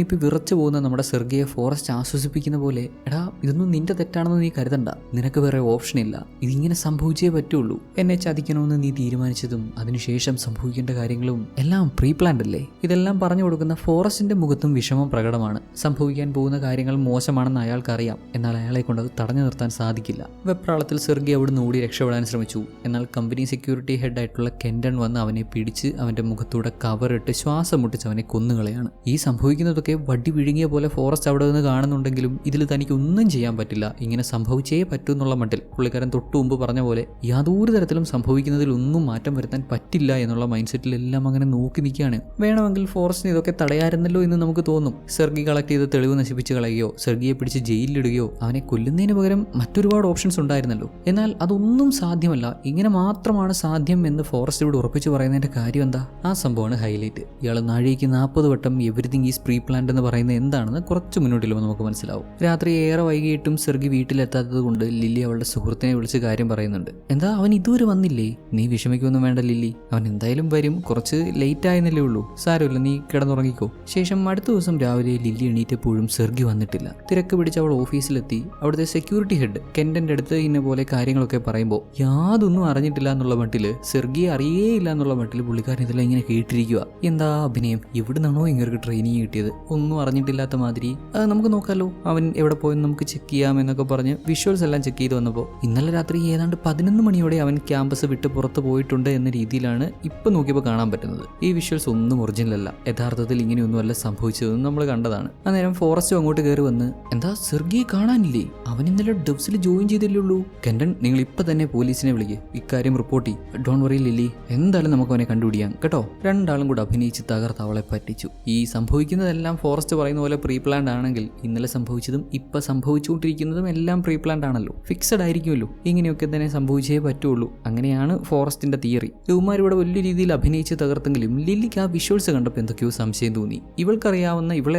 നിപ്പി വിറച്ചു പോകുന്ന നമ്മുടെ സെർഗിയെ ഫോറസ്റ്റ് ആശ്വസിപ്പിക്കുന്ന പോലെ, എടാ ഇതൊന്നും നിന്റെ തെറ്റാണെന്ന് നീ കരുതണ്ട, നിനക്ക് വേറെ ഓപ്ഷൻ ഇല്ല, ഇതിങ്ങനെ സംഭവിച്ചേ പറ്റുള്ളൂ. എന്നെ ചതിക്കണമെന്ന് നീ തീരുമാനിച്ചതും അതിനുശേഷം സംഭവിക്കേണ്ട കാര്യങ്ങളും എല്ലാം പ്രീ പ്ലാൻഡ് അല്ലേ. ഇതെല്ലാം പറഞ്ഞു കൊടുക്കുന്ന ഫോറസ്റ്റിന്റെ മുഖത്തും വിഷമം പ്രകടമാണ്. സംഭവിക്കാൻ പോകുന്ന കാര്യങ്ങൾ മോശമാണെന്ന് അയാൾക്കറിയാം, എന്നാൽ അയാളെ കൊണ്ട് അത് തടഞ്ഞു നിർത്താൻ സാധിക്കില്ല. വെപ്രാളത്തിൽ സെർഗി അവിടുന്ന് ഓടി രക്ഷപ്പെടാൻ ശ്രമിച്ചു. എന്നാൽ കമ്പനി സെക്യൂരിറ്റി ഹെഡായിട്ടുള്ള കെൻഡൺ വന്ന് അവനെ പിടിച്ച് അവന്റെ മുഖത്തൂടെ കവറിട്ട് ശ്വാസം മുട്ടിച്ച് അവനെ കൊന്നുകളയാണ്. ഈ സംഭവിക്കുന്നതൊക്കെ വടി വിഴുങ്ങിയ പോലെ ഫോറസ്റ്റ് അവിടെ നിന്ന് കാണുന്നുണ്ടെങ്കിലും ഇതിൽ തനിക്ക് ഒന്നും ചെയ്യാൻ പറ്റില്ല, ഇങ്ങനെ സംഭവിച്ചേ പറ്റൂ എന്നുള്ള മട്ടിൽ പുള്ളിക്കാരൻ തൊട്ടു മുമ്പ് പറഞ്ഞ പോലെ യാതൊരു തരത്തിലും സംഭവിക്കുന്നതിൽ ഒന്നും മാറ്റം വരുത്താൻ പറ്റില്ല എന്നുള്ള മൈൻഡ് സെറ്റിലെല്ലാം അങ്ങനെ നോക്കി നിൽക്കുകയാണ്. വേണമെങ്കിൽ ഫോറസ്റ്റിന് ഇതൊക്കെ തടയാറുന്നല്ലോ എന്ന് നമുക്ക് തോന്നും. സെർഗി കളക്ട് ചെയ്ത തെളിവ് നശിപ്പിച്ച് കളയുകയോ സെർഗിയെ പിടിച്ച് ജയിലിലിടുകയോ അവനെ കൊല്ലുന്നതിന് പകരം മറ്റൊരുപാട് ഓപ്ഷൻസ് ഉണ്ടായിരുന്നല്ലോ. എന്നാൽ അതൊന്നും സാധ്യമല്ല, ഇങ്ങനെ മാത്രമാണ് സാധ്യം എന്ന് ഫോറസ്റ്റ് ഉറപ്പിച്ച് പറയുന്നതിന്റെ കാര്യം എന്താ? ആ സംഭവമാണ് ഹൈലൈറ്റ്. ഇയാൾ നാഴികയ്ക്ക് 40 വട്ടം എവരിതിങ് ഈസ് പ്രീ പ്ലാൻഡ് എന്ന് പറയുന്നത് എന്താണെന്ന് കുറച്ച് മുന്നോട്ടിലും നമുക്ക് മനസ്സിലാവും. രാത്രി ഏറെ വൈകിയിട്ടും സെർഗി വീട്ടിലെത്താത്തത് കൊണ്ട് ലില്ലി അവളുടെ സുഹൃത്തിനെ വിളിച്ച് കാര്യം പറയുന്നുണ്ട്. എന്താ അവൻ ഇതുവരെ വന്നില്ലേ? നീ വിഷമിക്കൊന്നും വേണ്ട ലില്ലി, അവൻ എന്തായാലും വരും, കുറച്ച് ലേറ്റ് ആയെന്നല്ലേ ഉള്ളൂ, സാരമില്ല, നീ കിടന്നുറങ്ങിക്കോ. ശേഷം അടുത്ത ദിവസം രാവിലെ ലില്ലി എണീറ്റപ്പോഴും സെർഗി വന്നിട്ടില്ല. തിരക്ക് പിടിച്ച് അവൾ ഓഫീസിലെത്തി. അവിടുത്തെ സെക്യൂരിറ്റി ഹെഡ് കെൻഡന്റെ അടുത്ത് ഇന്ന പോലെ കാര്യങ്ങളൊക്കെ പറയുമ്പോൾ യാതൊന്നും അറിഞ്ഞിട്ടില്ല എന്നുള്ള മട്ടില്, സെർഗിയെ അറിയേയില്ല എന്നുള്ള മട്ടിൽ പുള്ളിക്കാരൻ ഇതെല്ലാം ഇങ്ങനെ കേട്ടിരിക്കുക. എന്താ അഭിനയം, എവിടുന്നാണോ ഇങ്ങനെ ട്രെയിനിങ് കിട്ടിയത്, ഒന്നും അറിഞ്ഞിട്ടില്ലാത്ത മാതിരി. നമുക്ക് നോക്കാലോ, അവൻ എവിടെ പോയെന്ന് നമുക്ക് ചെക്ക് ചെയ്യാം എന്നൊക്കെ പറഞ്ഞ് വിഷ്വൽസ് എല്ലാം ചെക്ക് ചെയ്ത് വന്നപ്പോൾ ഇന്നലെ രാത്രി ഏതാണ്ട് 11 മണിയോടെ അവൻ ക്യാമ്പസ് വിട്ട് പുറത്ത് പോയിട്ടുണ്ട് എന്ന രീതിയിലാണ് ഇപ്പൊ നോക്കിയപ്പോൾ കാണാൻ പറ്റുന്നത്. ഈ വിഷ്വൽസ് ഒന്നും ഒറിജിനൽ അല്ല, യഥാർത്ഥത്തിൽ ഇങ്ങനെയൊന്നും അല്ല സംഭവിച്ചതെന്ന് നമ്മൾ കണ്ടതാണ്. അന്നേരം ഫോറസ്റ്റ് അങ്ങോട്ട് കയറി വന്ന്, എന്താ സെർഗിയെ കാണാനില്ലേ? അവൻ ഇന്നലെ ഡബ്സിൽ ജോയിൻ ചെയ്തില്ലേ ഉള്ളൂ. കെൻഡൻ, നിങ്ങൾ ഇപ്പൊ തന്നെ പോലീസിനെ വിളിക്കുക, ഇക്കാര്യം റിപ്പോർട്ട് ചെയ്യും. ഡോൺ വറി ലില്ലി, എന്തായാലും നമുക്ക് അവനെ കണ്ടുപിടിക്കാം കേട്ടോ. രണ്ടാളും കൂടെ അഭിനയിച്ച് തകർത്ത് അവളെ പറ്റിച്ചു. ഈ സംഭവിക്കുന്നതെല്ലാം ഫോറസ്റ്റ് പറയുന്ന പോലെ പ്രീ പ്ലാൻഡ് ആണെങ്കിൽ ഇന്നലെ സംഭവിച്ചതും ഇപ്പൊ സംഭവിച്ചുകൊണ്ടിരിക്കുന്നതും എല്ലാം പ്രീ പ്ലാൻഡ് ആണല്ലോ, ഫിക്സഡ് ആയിരിക്കുമല്ലോ. ഇങ്ങനെയൊക്കെ തന്നെ സംഭവിച്ചേ പറ്റുള്ളൂ, അങ്ങനെയാണ് ഫോറസ്റ്റിന്റെ തിയറി. ഇവന്മാർ ഇവിടെ വലിയ രീതിയിൽ അഭിനയിച്ച് തകർത്തെങ്കിലും ലില്ലിക്ക് ആ വിഷ്വൽസ് കണ്ടപ്പോൾ എന്തൊക്കെയോ സംശയം തോന്നി. ഇവളെ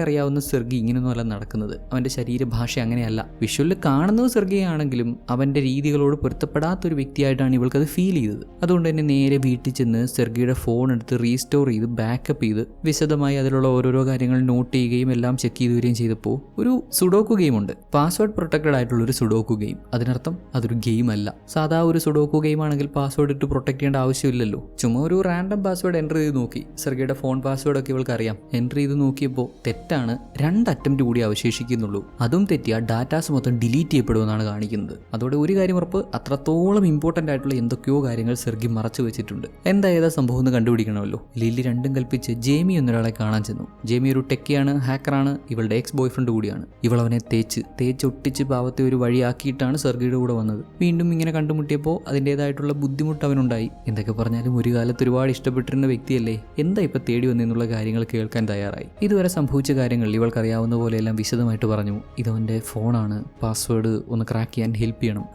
അറിയാവുന്ന സെർഗി ഇങ്ങനെയൊന്നും അല്ല നടക്കുന്നത്, അവന്റെ ശരീരഭാഷ അങ്ങനെയല്ല. വിഷ്വലിൽ കാണുന്നത് സെർഗിയാണെങ്കിലും അവന്റെ രീതികളോട് പൊരുത്തപ്പെടാത്തൊരു വ്യക്തിയായിട്ടാണ് ഇവൾക്കത് ഫീൽ ചെയ്തത്. അതുകൊണ്ട് തന്നെ നേരെ വീട്ടിൽ ചെന്ന് സെർഗിയുടെ ഫോൺ എടുത്ത് റീസ്റ്റോർ ചെയ്ത് ബാക്കപ്പ് ചെയ്ത് വിശദമായി അതിലുള്ള ഓരോരോ കാര്യങ്ങൾ നോട്ട് ചെയ്യുകയും എല്ലാം ചെക്ക് ചെയ്ത് വരികയും ചെയ്തപ്പോൾ ഒരു സുഡോക്കു ഗെയിം ഉണ്ട്, പാസ്വേഡ് പ്രൊട്ടക്റ്റഡ് ആയിട്ടുള്ള ഒരു സുഡോക്കു ഗെയിം. അതിനർത്ഥം അതൊരു ഗെയിം അല്ല. സാധാ ഒരു സുഡോക്കു ഗെയിം ആണെങ്കിൽ പാസ്വേഡ് ഇട്ട് പ്രൊട്ടക്ട് ചെയ്യേണ്ട ആവശ്യമില്ലല്ലോ. ചുമ്മാ ഒരു റാൻഡം പാസ്വേഡ് എൻ്റർ ചെയ്ത് നോക്കി. സെർഗിയുടെ ഫോൺ പാസ്വേഡ് ഒക്കെ ഇവൾക്ക് അറിയാം. എൻ്റർ ചെയ്ത് നോക്കിയപ്പോൾ തെറ്റാണ്, 2 അറ്റംപ്റ്റ് കൂടി അവശേഷിക്കുന്നുള്ളൂ. അതും തെറ്റിയ ഡാറ്റാസ് മൊത്തം ഡിലീറ്റ് ചെയ്യപ്പെടുമെന്നാണ് കാണിക്കുന്നത്. അതോടെ ഒരു കാര്യം ഉറപ്പ്, അത്രത്തോളം ഇമ്പോർട്ടൻ്റ് ആയിട്ടുള്ള എന്തൊക്കെയോ കാര്യങ്ങൾ സെർഗി മറച്ചു വെച്ചിട്ടുണ്ട്. ഏതാ സംഭവം എന്ന് കണ്ടുപിടിക്കണമല്ലോ. ലില്ലി രണ്ടും കൽപ്പിച്ച് ജേമി എന്നൊരാളെ കാണാൻ ചെന്നു. ജേമി ഒരു ടെക്കിയാണ്, ഹാക്കറാണ്, ഇവളുടെ എക്സ് ബോയ് ഫ്രണ്ട് കൂടിയാണ്. ഇവൾ അവനെ തേച്ചൊട്ടിച്ച് പാവത്തെ ഒരു വഴിയാക്കിയിട്ടാണ് സെർഗിയുടെ കൂടെ വന്നത്. വീണ്ടും ഇങ്ങനെ കണ്ടുമുട്ടിയപ്പോൾ അതിൻ്റെതായിട്ടുള്ള ബുദ്ധിമുട്ട് അവനുണ്ടായി. എന്തൊക്കെ പറഞ്ഞാലും ഒരു കാലത്ത് ഒരുപാട് ഇഷ്ടപ്പെട്ടിരുന്ന വ്യക്തിയല്ലേ, എന്താ ഇപ്പൊ തേടി വന്നെന്നുള്ള കാര്യങ്ങൾ കേൾക്കാൻ തയ്യാറായി. ഇതുവരെ സംഭവിച്ച കാര്യങ്ങൾ ഇവൾക്കറിയാവുന്ന പോലെയെല്ലാം വിശദമായിട്ട് പറഞ്ഞു. ഇതവൻ്റെ ഫോണാണ്, പാസ്വേഡ് ഒന്ന് ക്രാക്ക് ചെയ്യാൻ ഹെൽപ്പ് ചെയ്യണം.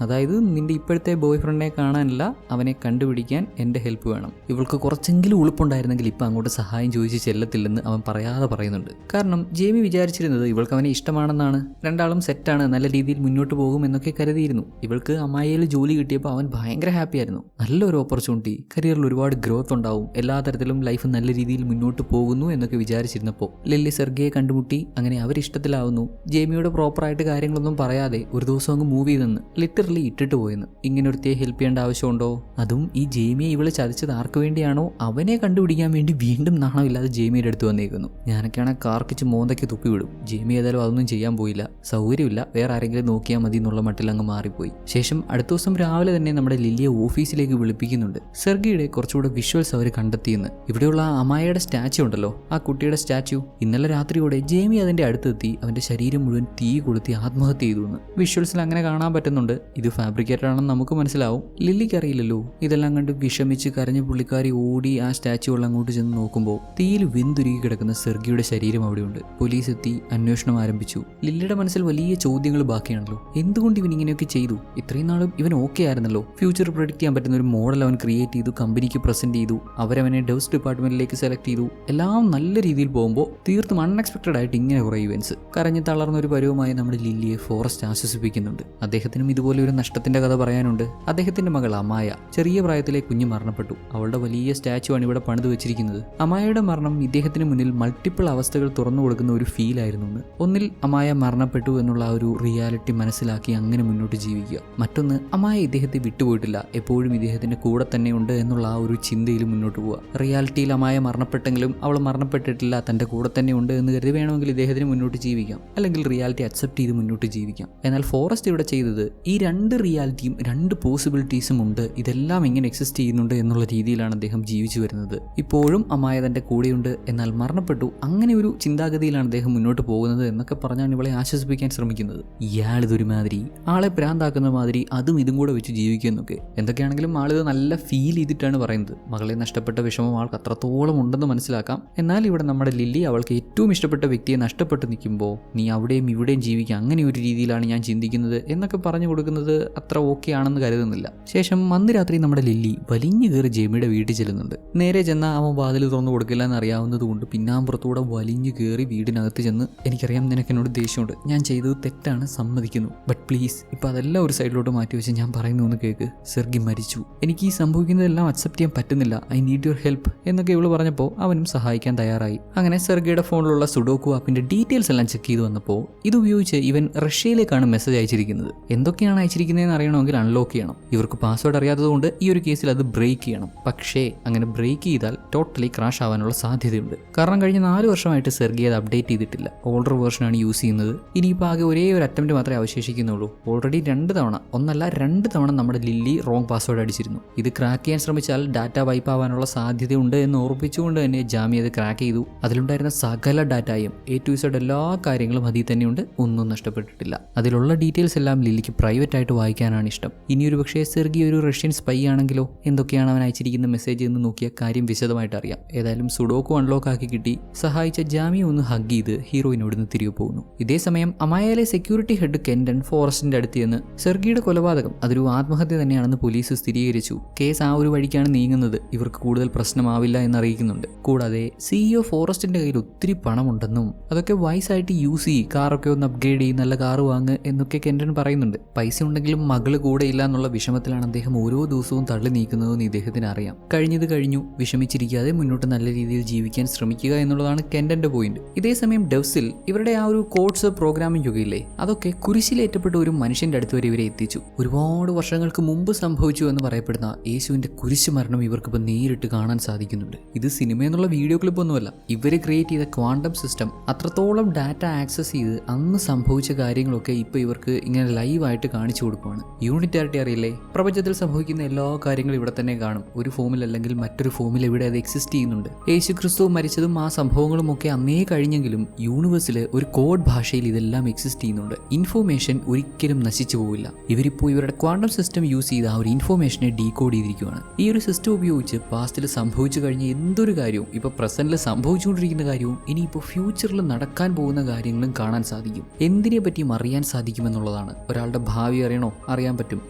അതായത് നിന്റെ ഇപ്പോഴത്തെ ബോയ് ഫ്രണ്ടിനെ കാണാനല്ല, അവനെ കണ്ടുപിടിക്കാൻ എൻ്റെ ഹെൽപ്പ് വേണം. ഇവൾക്ക് കുറച്ചെങ്കിലും ഉളുപ്പുണ്ടായിരുന്നെങ്കിൽ ഇപ്പം അങ്ങോട്ട് സഹായം ചോദിച്ച് ചെല്ലത്തില്ലെന്ന് അവൻ പറയാതെ പറയുന്നുണ്ട്. കാരണം ജേമി വിചാരിച്ചിരുന്നത് ഇവൾക്ക് അവനെ ഇഷ്ടമാണെന്നാണ്, രണ്ടാളും സെറ്റാണ്, നല്ല രീതിയിൽ മുന്നോട്ട് പോകും എന്നൊക്കെ കരുതിയിരുന്നു. ഇവൾക്ക് അമ്മായിയിൽ ജോലി കിട്ടിയപ്പോൾ അവൻ ഭയങ്കര ഹാപ്പി ആയിരുന്നു. നല്ലൊരു ഓപ്പർച്യൂണിറ്റി, കരിയറിൽ ഒരുപാട് ഗ്രോത്ത് ഉണ്ടാവും, എല്ലാ തരത്തിലും ലൈഫ് നല്ല രീതിയിൽ മുന്നോട്ട് പോകുന്നു എന്നൊക്കെ വിചാരിച്ചിരുന്നപ്പോൾ ലില്ലി സെർഗിയെ കണ്ടുമുട്ടി. അങ്ങനെ അവരിഷ്ടത്തിലാവുന്നു. ജേമിയോട് പ്രോപ്പറായിട്ട് കാര്യങ്ങളൊന്നും പറയാതെ ഒരു ദിവസം അങ്ങ് മൂവ് ചെയ്തെന്ന് ലിറ്ററലി ഇട്ടിട്ട് പോയെന്ന്. ഇങ്ങനെ ഒരുത്തിയെ ഹെൽപ്പ് ചെയ്യേണ്ട ആവശ്യമുണ്ടോ? അതും ഈ ജേമിയെ ഇവളെ ചതിച്ചത് ആർക്ക് വേണ്ടിയാണോ അവനെ കണ്ടുപിടിക്കാൻ വേണ്ടി വീണ്ടും നാണമില്ലാതെ ജേമിയുടെ അടുത്ത് വന്നേക്കുന്നു. ഞാനൊക്കെയാണ് കാർക്കിച്ച് മോന്തയ്ക്ക് തുപ്പി വിടും. ജേമി ഏതായാലും അതൊന്നും ചെയ്യാൻ പോയില്ല. സൗകര്യമില്ല, വേറെ ആരെങ്കിലും നോക്കിയാൽ മതി എന്നുള്ള മട്ടിൽ അങ്ങ് മാറിപ്പോയി. ശേഷം അടുത്ത ദിവസം രാവിലെ തന്നെ നമ്മുടെ ലില്ലിയെ ഓഫീസിലേക്ക് വിളിപ്പിക്കുന്നുണ്ട്. സെർഗിയുടെ കുറച്ചുകൂടെ വിഷ്വൽസ് അവർ കണ്ടെത്തിയെന്ന്. ഇവിടെയുള്ള അമായയുടെ സ്റ്റാച്യു ഉണ്ടല്ലോ, ആ കുട്ടിയുടെ സ്റ്റാച്യു ഇന്നലെ രാത്രിയോടെ ജേമി അതിന്റെ അടുത്തെത്തി അവന്റെ ശരീരം മുഴുവൻ തീ കൊളുത്തി ആത്മഹത്യ ചെയ്തു എന്ന് വിഷ്വൽസിൽ അങ്ങനെ കാണാൻ പറ്റുന്നുണ്ട്. ഇത് ഫാബ്രിക്കേറ്റഡ് ആണെന്ന് നമുക്ക് മനസ്സിലാവും. ലില്ലിക്ക് അറിയില്ലല്ലോ. ഇതെല്ലാം കണ്ട് വിഷമിച്ച് കരഞ്ഞ പുള്ളിക്കാരി ഓടി ആ സ്റ്റാച്യുകൾ അങ്ങോട്ട് ചെന്ന് നോക്കുമ്പോൾ തീയിൽ വെന്തുരുകി കിടക്കുന്ന സെർഗിയുടെ ശരീരം അവിടെയുണ്ട്. പോലീസ് എത്തി അന്വേഷണം ആരംഭിച്ചു. ലില്ലിയുടെ മനസ്സിൽ വലിയ ചോദ്യങ്ങൾ ബാക്കിയാണല്ലോ. എന്തുകൊണ്ട് ഇവൻ ഇങ്ങനെയൊക്കെ ചെയ്തു? ഇത്രയും നാളും ഇവൻ ഓക്കെ ആയിരുന്നല്ലോ. ഫ്യൂച്ചർ പ്രെഡിക്റ്റ് ചെയ്യാൻ പറ്റുന്ന ഒരു മോഡൽ അവൻ ക്രിയേറ്റ് ചെയ്തു, കമ്പനിക്ക് പ്രസന്റ് ചെയ്തു, അവരവനെ ഡെവ്സ് ഡിപ്പാർട്ട്മെന്റിലേക്ക് സെലക്ട് ചെയ്തു. എല്ലാം നല്ല രീതിയിൽ പോകുമ്പോൾ പോകുമ്പോൾ തീർത്തും അൺഎക്സ്പെക്റ്റഡ് ആയിട്ട് ഇങ്ങനെ കുറേ ഇവൻസ്. കരഞ്ഞു തളർന്ന ഒരു പരുവമായി നമ്മുടെ ലില്ലിയെ ഫോറസ്റ്റ് ആശ്വസിപ്പിക്കുന്നുണ്ട്. അദ്ദേഹത്തിനും ഇതുപോലെ ഒരു നഷ്ടത്തിന്റെ കഥ പറയാനുണ്ട്. അദ്ദേഹത്തിന്റെ മകൾ അമായ ചെറിയ പ്രായത്തിലെ കുഞ്ഞ് മരണപ്പെട്ടു. അവളുടെ വലിയ സ്റ്റാച്ചു ആണ് ഇവിടെ പണിത് വെച്ചിരിക്കുന്നത്. അമായയുടെ മരണം ഇദ്ദേഹത്തിന് മുന്നിൽ മൾട്ടിപ്പിൾ അവസ്ഥകൾ തുറന്നു കൊടുക്കുന്ന ഒരു ഫീൽ ആയിരുന്നു. ഒന്നിൽ അമായ മരണപ്പെട്ടു എന്നുള്ള ആ ഒരു റിയാലിറ്റി മനസ്സിലാക്കി അങ്ങനെ മുന്നോട്ട് ജീവിക്കുക. മറ്റൊന്ന്, അമായ ഇദ്ദേഹത്തെ വിട്ടുപോയിട്ടില്ല, എപ്പോഴും ഇദ്ദേഹത്തിന്റെ കൂടെ തന്നെ ഉണ്ട് എന്നുള്ള ആ ഒരു ചിന്തയിൽ മുന്നോട്ട് പോവുക. റിയാലിറ്റിയിൽ അമായ മരണപ്പെട്ടെങ്കിലും അവൾ മരണപ്പെട്ടിട്ടില്ല, തന്റെ കൂടെ തന്നെ ഉണ്ട് എന്ന് കരുതി വേണമെങ്കിൽ ഇദ്ദേഹത്തിന് മുന്നോട്ട് ജീവിക്കാം, അല്ലെങ്കിൽ റിയാലിറ്റി അക്സെപ്റ്റ് ചെയ്ത് മുന്നോട്ട് ജീവിക്കാം. എന്നാൽ ഫോറസ്റ്റ് ഇവിടെ ചെയ്തത് ഈ രണ്ട് റിയാലിറ്റിയും രണ്ട് പോസിബിലിറ്റീസും ഉണ്ട്, ഇതെല്ലാം എങ്ങനെ എക്സിസ്റ്റ് ചെയ്യുന്നുണ്ട് എന്നുള്ള രീതിയിലാണ് അദ്ദേഹം ജീവിച്ചു വരുന്നത്. ഇപ്പോഴും അമായ തന്റെ കൂടെയുണ്ട്, എന്നാൽ മരണപ്പെട്ടു, അങ്ങനെ ഒരു ചിന്താഗതിയിലാണ് അദ്ദേഹം മുന്നോട്ട് പോകുന്നത് എന്നൊക്കെ പറഞ്ഞാണ് ഇവളെ ആശ്വസിപ്പിക്കാൻ ശ്രമിക്കുന്നത്. ഇയാളിതൊരുമാതിരി ആളെ ഭ്രാന്താക്കുന്ന മാതിരി അതും ഇതും കൂടെ വെച്ച് ജീവിക്കുന്നൊക്കെ. എന്തൊക്കെയാണെങ്കിലും ആളിത് നല്ല ഫീൽ ചെയ്തിട്ടാണ് പറയുന്നത്. മകളെ നഷ്ടപ്പെട്ട വിഷമം ആൾക്ക് അത്രത്തോളം ഉണ്ടെന്ന് മനസ്സിലാക്കാം. എന്നാൽ ഇവിടെ നമ്മുടെ ലില്ലി അവൾക്ക് ഏറ്റവും ഇഷ്ടപ്പെട്ട വ്യക്തിയെ നഷ്ടപ്പെട്ട് നിൽക്കുമ്പോൾ നീ അവിടെയും ഇവിടെയും ജീവിക്കുക, അങ്ങനെ ഒരു രീതിയിലാണ് ഞാൻ ചിന്തിക്കുന്നത് എന്നൊക്കെ പറഞ്ഞു കൊടുക്കുന്നത് അത്ര ഓക്കെ ആണെന്ന് കരുതുന്നില്ല. ശേഷം അന്ന് രാത്രി നമ്മുടെ ലില്ലി വലിഞ്ഞു കയറി ജെമിയുടെ വീട്ടിൽ ചെല്ലുന്നുണ്ട്. നേരെ ചെന്നാൽ അവൻ വാതിൽ തുറന്നു കൊടുക്കില്ല എന്ന് അറിയാവുന്നത് കൊണ്ട് പിന്നാമ്പുറത്തൂടെ വലിഞ്ഞു കയറി വീടിനകത്ത് ചെന്ന്, എനിക്കറിയാം നിനക്ക് എന്നോട് ദേഷ്യമുണ്ട്, ഞാൻ ചെയ്തത് തെറ്റാണ്, സമ്മതിക്കുന്നു, ബട്ട് പ്ലീസ് ഇപ്പം അതെല്ലാം ഒരു സൈഡിലോട്ട് മാറ്റി വെച്ച് ഞാൻ പറയുന്നു ഒന്ന് കേൾക്ക്, സെർഗി മരിച്ചു, എനിക്ക് ഈ സംഭവിക്കുന്നതെല്ലാം അക്സെപ്റ്റ് ചെയ്യാൻ പറ്റുന്നില്ല, ഐ നീഡ് യുവർ ഹെൽപ്പ് എന്നൊക്കെ ഇവള് പറഞ്ഞപ്പോൾ അവനും സഹായിക്കാൻ തയ്യാറായി. അങ്ങനെ സെർഗിയുടെ ഫോണിലുള്ള സുഡോക്കു ആപ്പിന്റെ ഡീറ്റെയിൽസ് എല്ലാം ചെക്ക് ചെയ്ത് വന്നപ്പോൾ ഇതുപയോഗിച്ച് ഇവൻ റഷ്യയിലേക്കാണ് മെസ്സേജ് അയച്ചിരിക്കുന്നത്. എന്തൊക്കെയാണ് അയച്ചിരിക്കുന്നതെന്ന് അറിയണമെങ്കിൽ അൺലോക്ക് ചെയ്യണം. ഇവർക്ക് പാസ്വേഡ് അറിയാത്തതുകൊണ്ട് ഈ ഒരു കേസിൽ അത് ബ്രേക്ക് ചെയ്യണം. പക്ഷേ അങ്ങനെ ബ്രേക്ക് ചെയ്താൽ ടോട്ടലി ക്രാഷ് ആവാനുള്ള സാധ്യതയുണ്ട്. കാരണം കഴിഞ്ഞ 4 വർഷമായിട്ട് സെർഗി അത് അപ്ഡേറ്റ് ചെയ്തിട്ടില്ല. ഓൾഡർ വേർഷനാണ് യൂസ് ചെയ്യുന്നത്. ഇനിയിപ്പോൾ ആകെ ഒരേ ഒരു അറ്റംപ്റ്റ് മാത്രമേ അവശേഷിക്കുന്നുള്ളൂ. ഓൾറെഡി 2 തവണ, ഒന്നല്ല 2 തവണ നമ്മുടെ ലില്ലി റോങ് പാസ്വേഡ് അടിച്ചിരുന്നു. ഇത് ക്രാക്ക് ചെയ്യാൻ ശ്രമിച്ചാൽ ഡാറ്റ വൈപ്പ് ആവാനുള്ള സാധ്യതയുണ്ട് എന്ന് ഓർപ്പിച്ചുകൊണ്ട് തന്നെ ജാമി അത് ക്രാക്ക് ചെയ്തു. അതിലുണ്ടായിരുന്ന സകല ഡാറ്റയും A to Z എല്ലാ കാര്യങ്ങളും അതിൽ തന്നെയുണ്ട്, ഒന്നും നഷ്ടപ്പെട്ടിട്ടില്ല. അതിലുള്ള ഡീറ്റെയിൽസ് എല്ലാം ലില്ലിക്ക് പ്രൈവറ്റ് ആയിട്ട് വായിക്കാനാണ് ഇഷ്ടം. ഇനിയൊരു പക്ഷേ സെർഗി ഒരു റഷ്യൻ സ്പൈ ആണെങ്കിലോ, എന്തൊക്കെയാണ് അവൻ അയച്ചിരിക്കുന്ന മെസ്സേജ് എന്ന് നോക്കിയ കാര്യം വിശദമായിട്ട് അറിയാം. ഏതായാലും സുഡോക്കു അൺലോക്ക് ആക്കി കിട്ടി. സഹായിച്ച ജാമി ഒന്ന് ഹഗ് ചെയ്ത് ഹീറോയിനോട് തിരികെ പോകുന്നു. ഇതേസമയം അമായയിലെ സെക്യൂരിറ്റി ഹെഡ് കെൻഡൻ ഫോറസ്റ്റിന്റെ അടുത്ത് നിന്ന് സെർഗിയുടെ കൊലപാതകം അതൊരു ആത്മഹത്യ തന്നെയാണെന്ന് പോലീസ് സ്ഥിരീകരിച്ചു. കേസ് ആ ഒരു വഴിക്കാണ് നീങ്ങുന്നത്, ഇവർക്ക് കൂടുതൽ പ്രശ്നമാവില്ല എന്നറിയിക്കുന്നുണ്ട്. കൂടാതെ CEO ഫോറസ്റ്റിന്റെ കയ്യിൽ ഒത്തിരി പണമുണ്ടെന്നും അതൊക്കെ വൈസായിട്ട് യൂസ് ചെയ്യും, കാറൊക്കെ ഒന്ന് അപ്ഗ്രേഡ് ചെയ്യും, നല്ല കാറ് വാങ്ങ് എന്നൊക്കെ കെൻഡൻ പറയുന്നുണ്ട്. പൈസ ഉണ്ടെങ്കിലും മകള് കൂടെ ഇല്ല എന്നുള്ള വിഷമത്തിലാണ് അദ്ദേഹം ഓരോ ദിവസവും തള്ളി നീക്കുന്നതെന്ന് ഇദ്ദേഹത്തിന് അറിയാം. കഴിഞ്ഞത് കഴിഞ്ഞു, വിഷമിച്ചിരിക്കാതെ മുന്നോട്ട് നല്ല രീതിയിൽ ജീവിക്കാൻ ശ്രമിക്കുക എന്നുള്ളതാണ് കെൻഡന്റെ പോയിന്റ്. ഇതേസമയം ഡെവ്സിൽ ഇവരുടെ ആ ഒരു കോഡ്സ് പ്രോഗ്രാമിംഗ് യുഗയില്ലേ, അതൊക്കെ കുരിശിലേറ്റപ്പെട്ട ഒരു മനുഷ്യന്റെ അടുത്ത് വരെ ഇവരെ എത്തിച്ചു. ഒരുപാട് വർഷങ്ങൾക്ക് മുമ്പ് സംഭവിച്ചു എന്ന് പറയപ്പെടുന്ന യേശുവിന്റെ കുരിശ് മരണം ഇവർക്കിപ്പോൾ നേരിട്ട് കാണാൻ സാധിക്കുന്നുണ്ട്. ഇത് സിനിമ എന്നുള്ള വീഡിയോ ക്ലിപ്പ് ഒന്നുമല്ല, ഇവർ ക്രിയേറ്റ് ചെയ്ത ക്വാണ്ടം സിസ്റ്റം അത്രത്തോളം ഡാറ്റ ആക്സസ് ചെയ്ത് അന്ന് സംഭവിച്ച കാര്യങ്ങളൊക്കെ ഇപ്പോൾ ഇവർക്ക് ഇങ്ങനെ ലൈവായിട്ട് കാണിച്ചു കൊടുക്കുകയാണ്. യൂണിറ്റാരിറ്റി അറിയില്ലേ, പ്രപഞ്ചത്തിൽ സംഭവിക്കുന്ന എല്ലാ കാര്യങ്ങളും ഇവിടെ തന്നെ കാണും. ഒരു ഫോമിൽ അല്ലെങ്കിൽ മറ്റൊരു ഫോമിൽ ഇവിടെ അത് എക്സിസ്റ്റ് ചെയ്യുന്നുണ്ട്. യേശു ക്രിസ്തു മരിച്ചതും ആ സംഭവങ്ങളും ഒക്കെ അന്നേ കഴിഞ്ഞെങ്കിലും യൂണിവേഴ്സിൽ ഒരു കോഡ് ഭാഷയിൽ ഇതെല്ലാം എക്സിസ്റ്റ് ചെയ്യുന്നുണ്ട്. ഇൻഫോർമേഷൻ ഒരിക്കലും നശിച്ചു പോവില്ല. ഇവരിപ്പോൾ ഇവരുടെ ക്വാണ്ടം സിസ്റ്റം യൂസ് ചെയ്ത് ആ ഒരു ഇൻഫോർമേഷനെ ഡീകോഡ് ചെയ്തിരിക്കുകയാണ്. ഈ ഒരു സിസ്റ്റം ഉപയോഗിച്ച് പാസ്റ്റിൽ സംഭവിച്ചു കഴിഞ്ഞ എന്തൊരു കാര്യവും, ഇപ്പോൾ പ്രസന്റിൽ സംഭവിച്ചുകൊണ്ടിരിക്കുന്ന കാര്യവും ഇനിയിപ്പോൾ ഫ്യൂച്ചറിൽ നടക്കാൻ പോകുന്ന കാര്യങ്ങളും കാണാൻ സാധിക്കും. എന്തിനെ പറ്റിയും അറിയാൻ സാധിക്കുമെന്നുള്ളതാണ്. ഒരാളുടെ ഭാവി അറിയണോ, അറിയാൻ പറ്റും.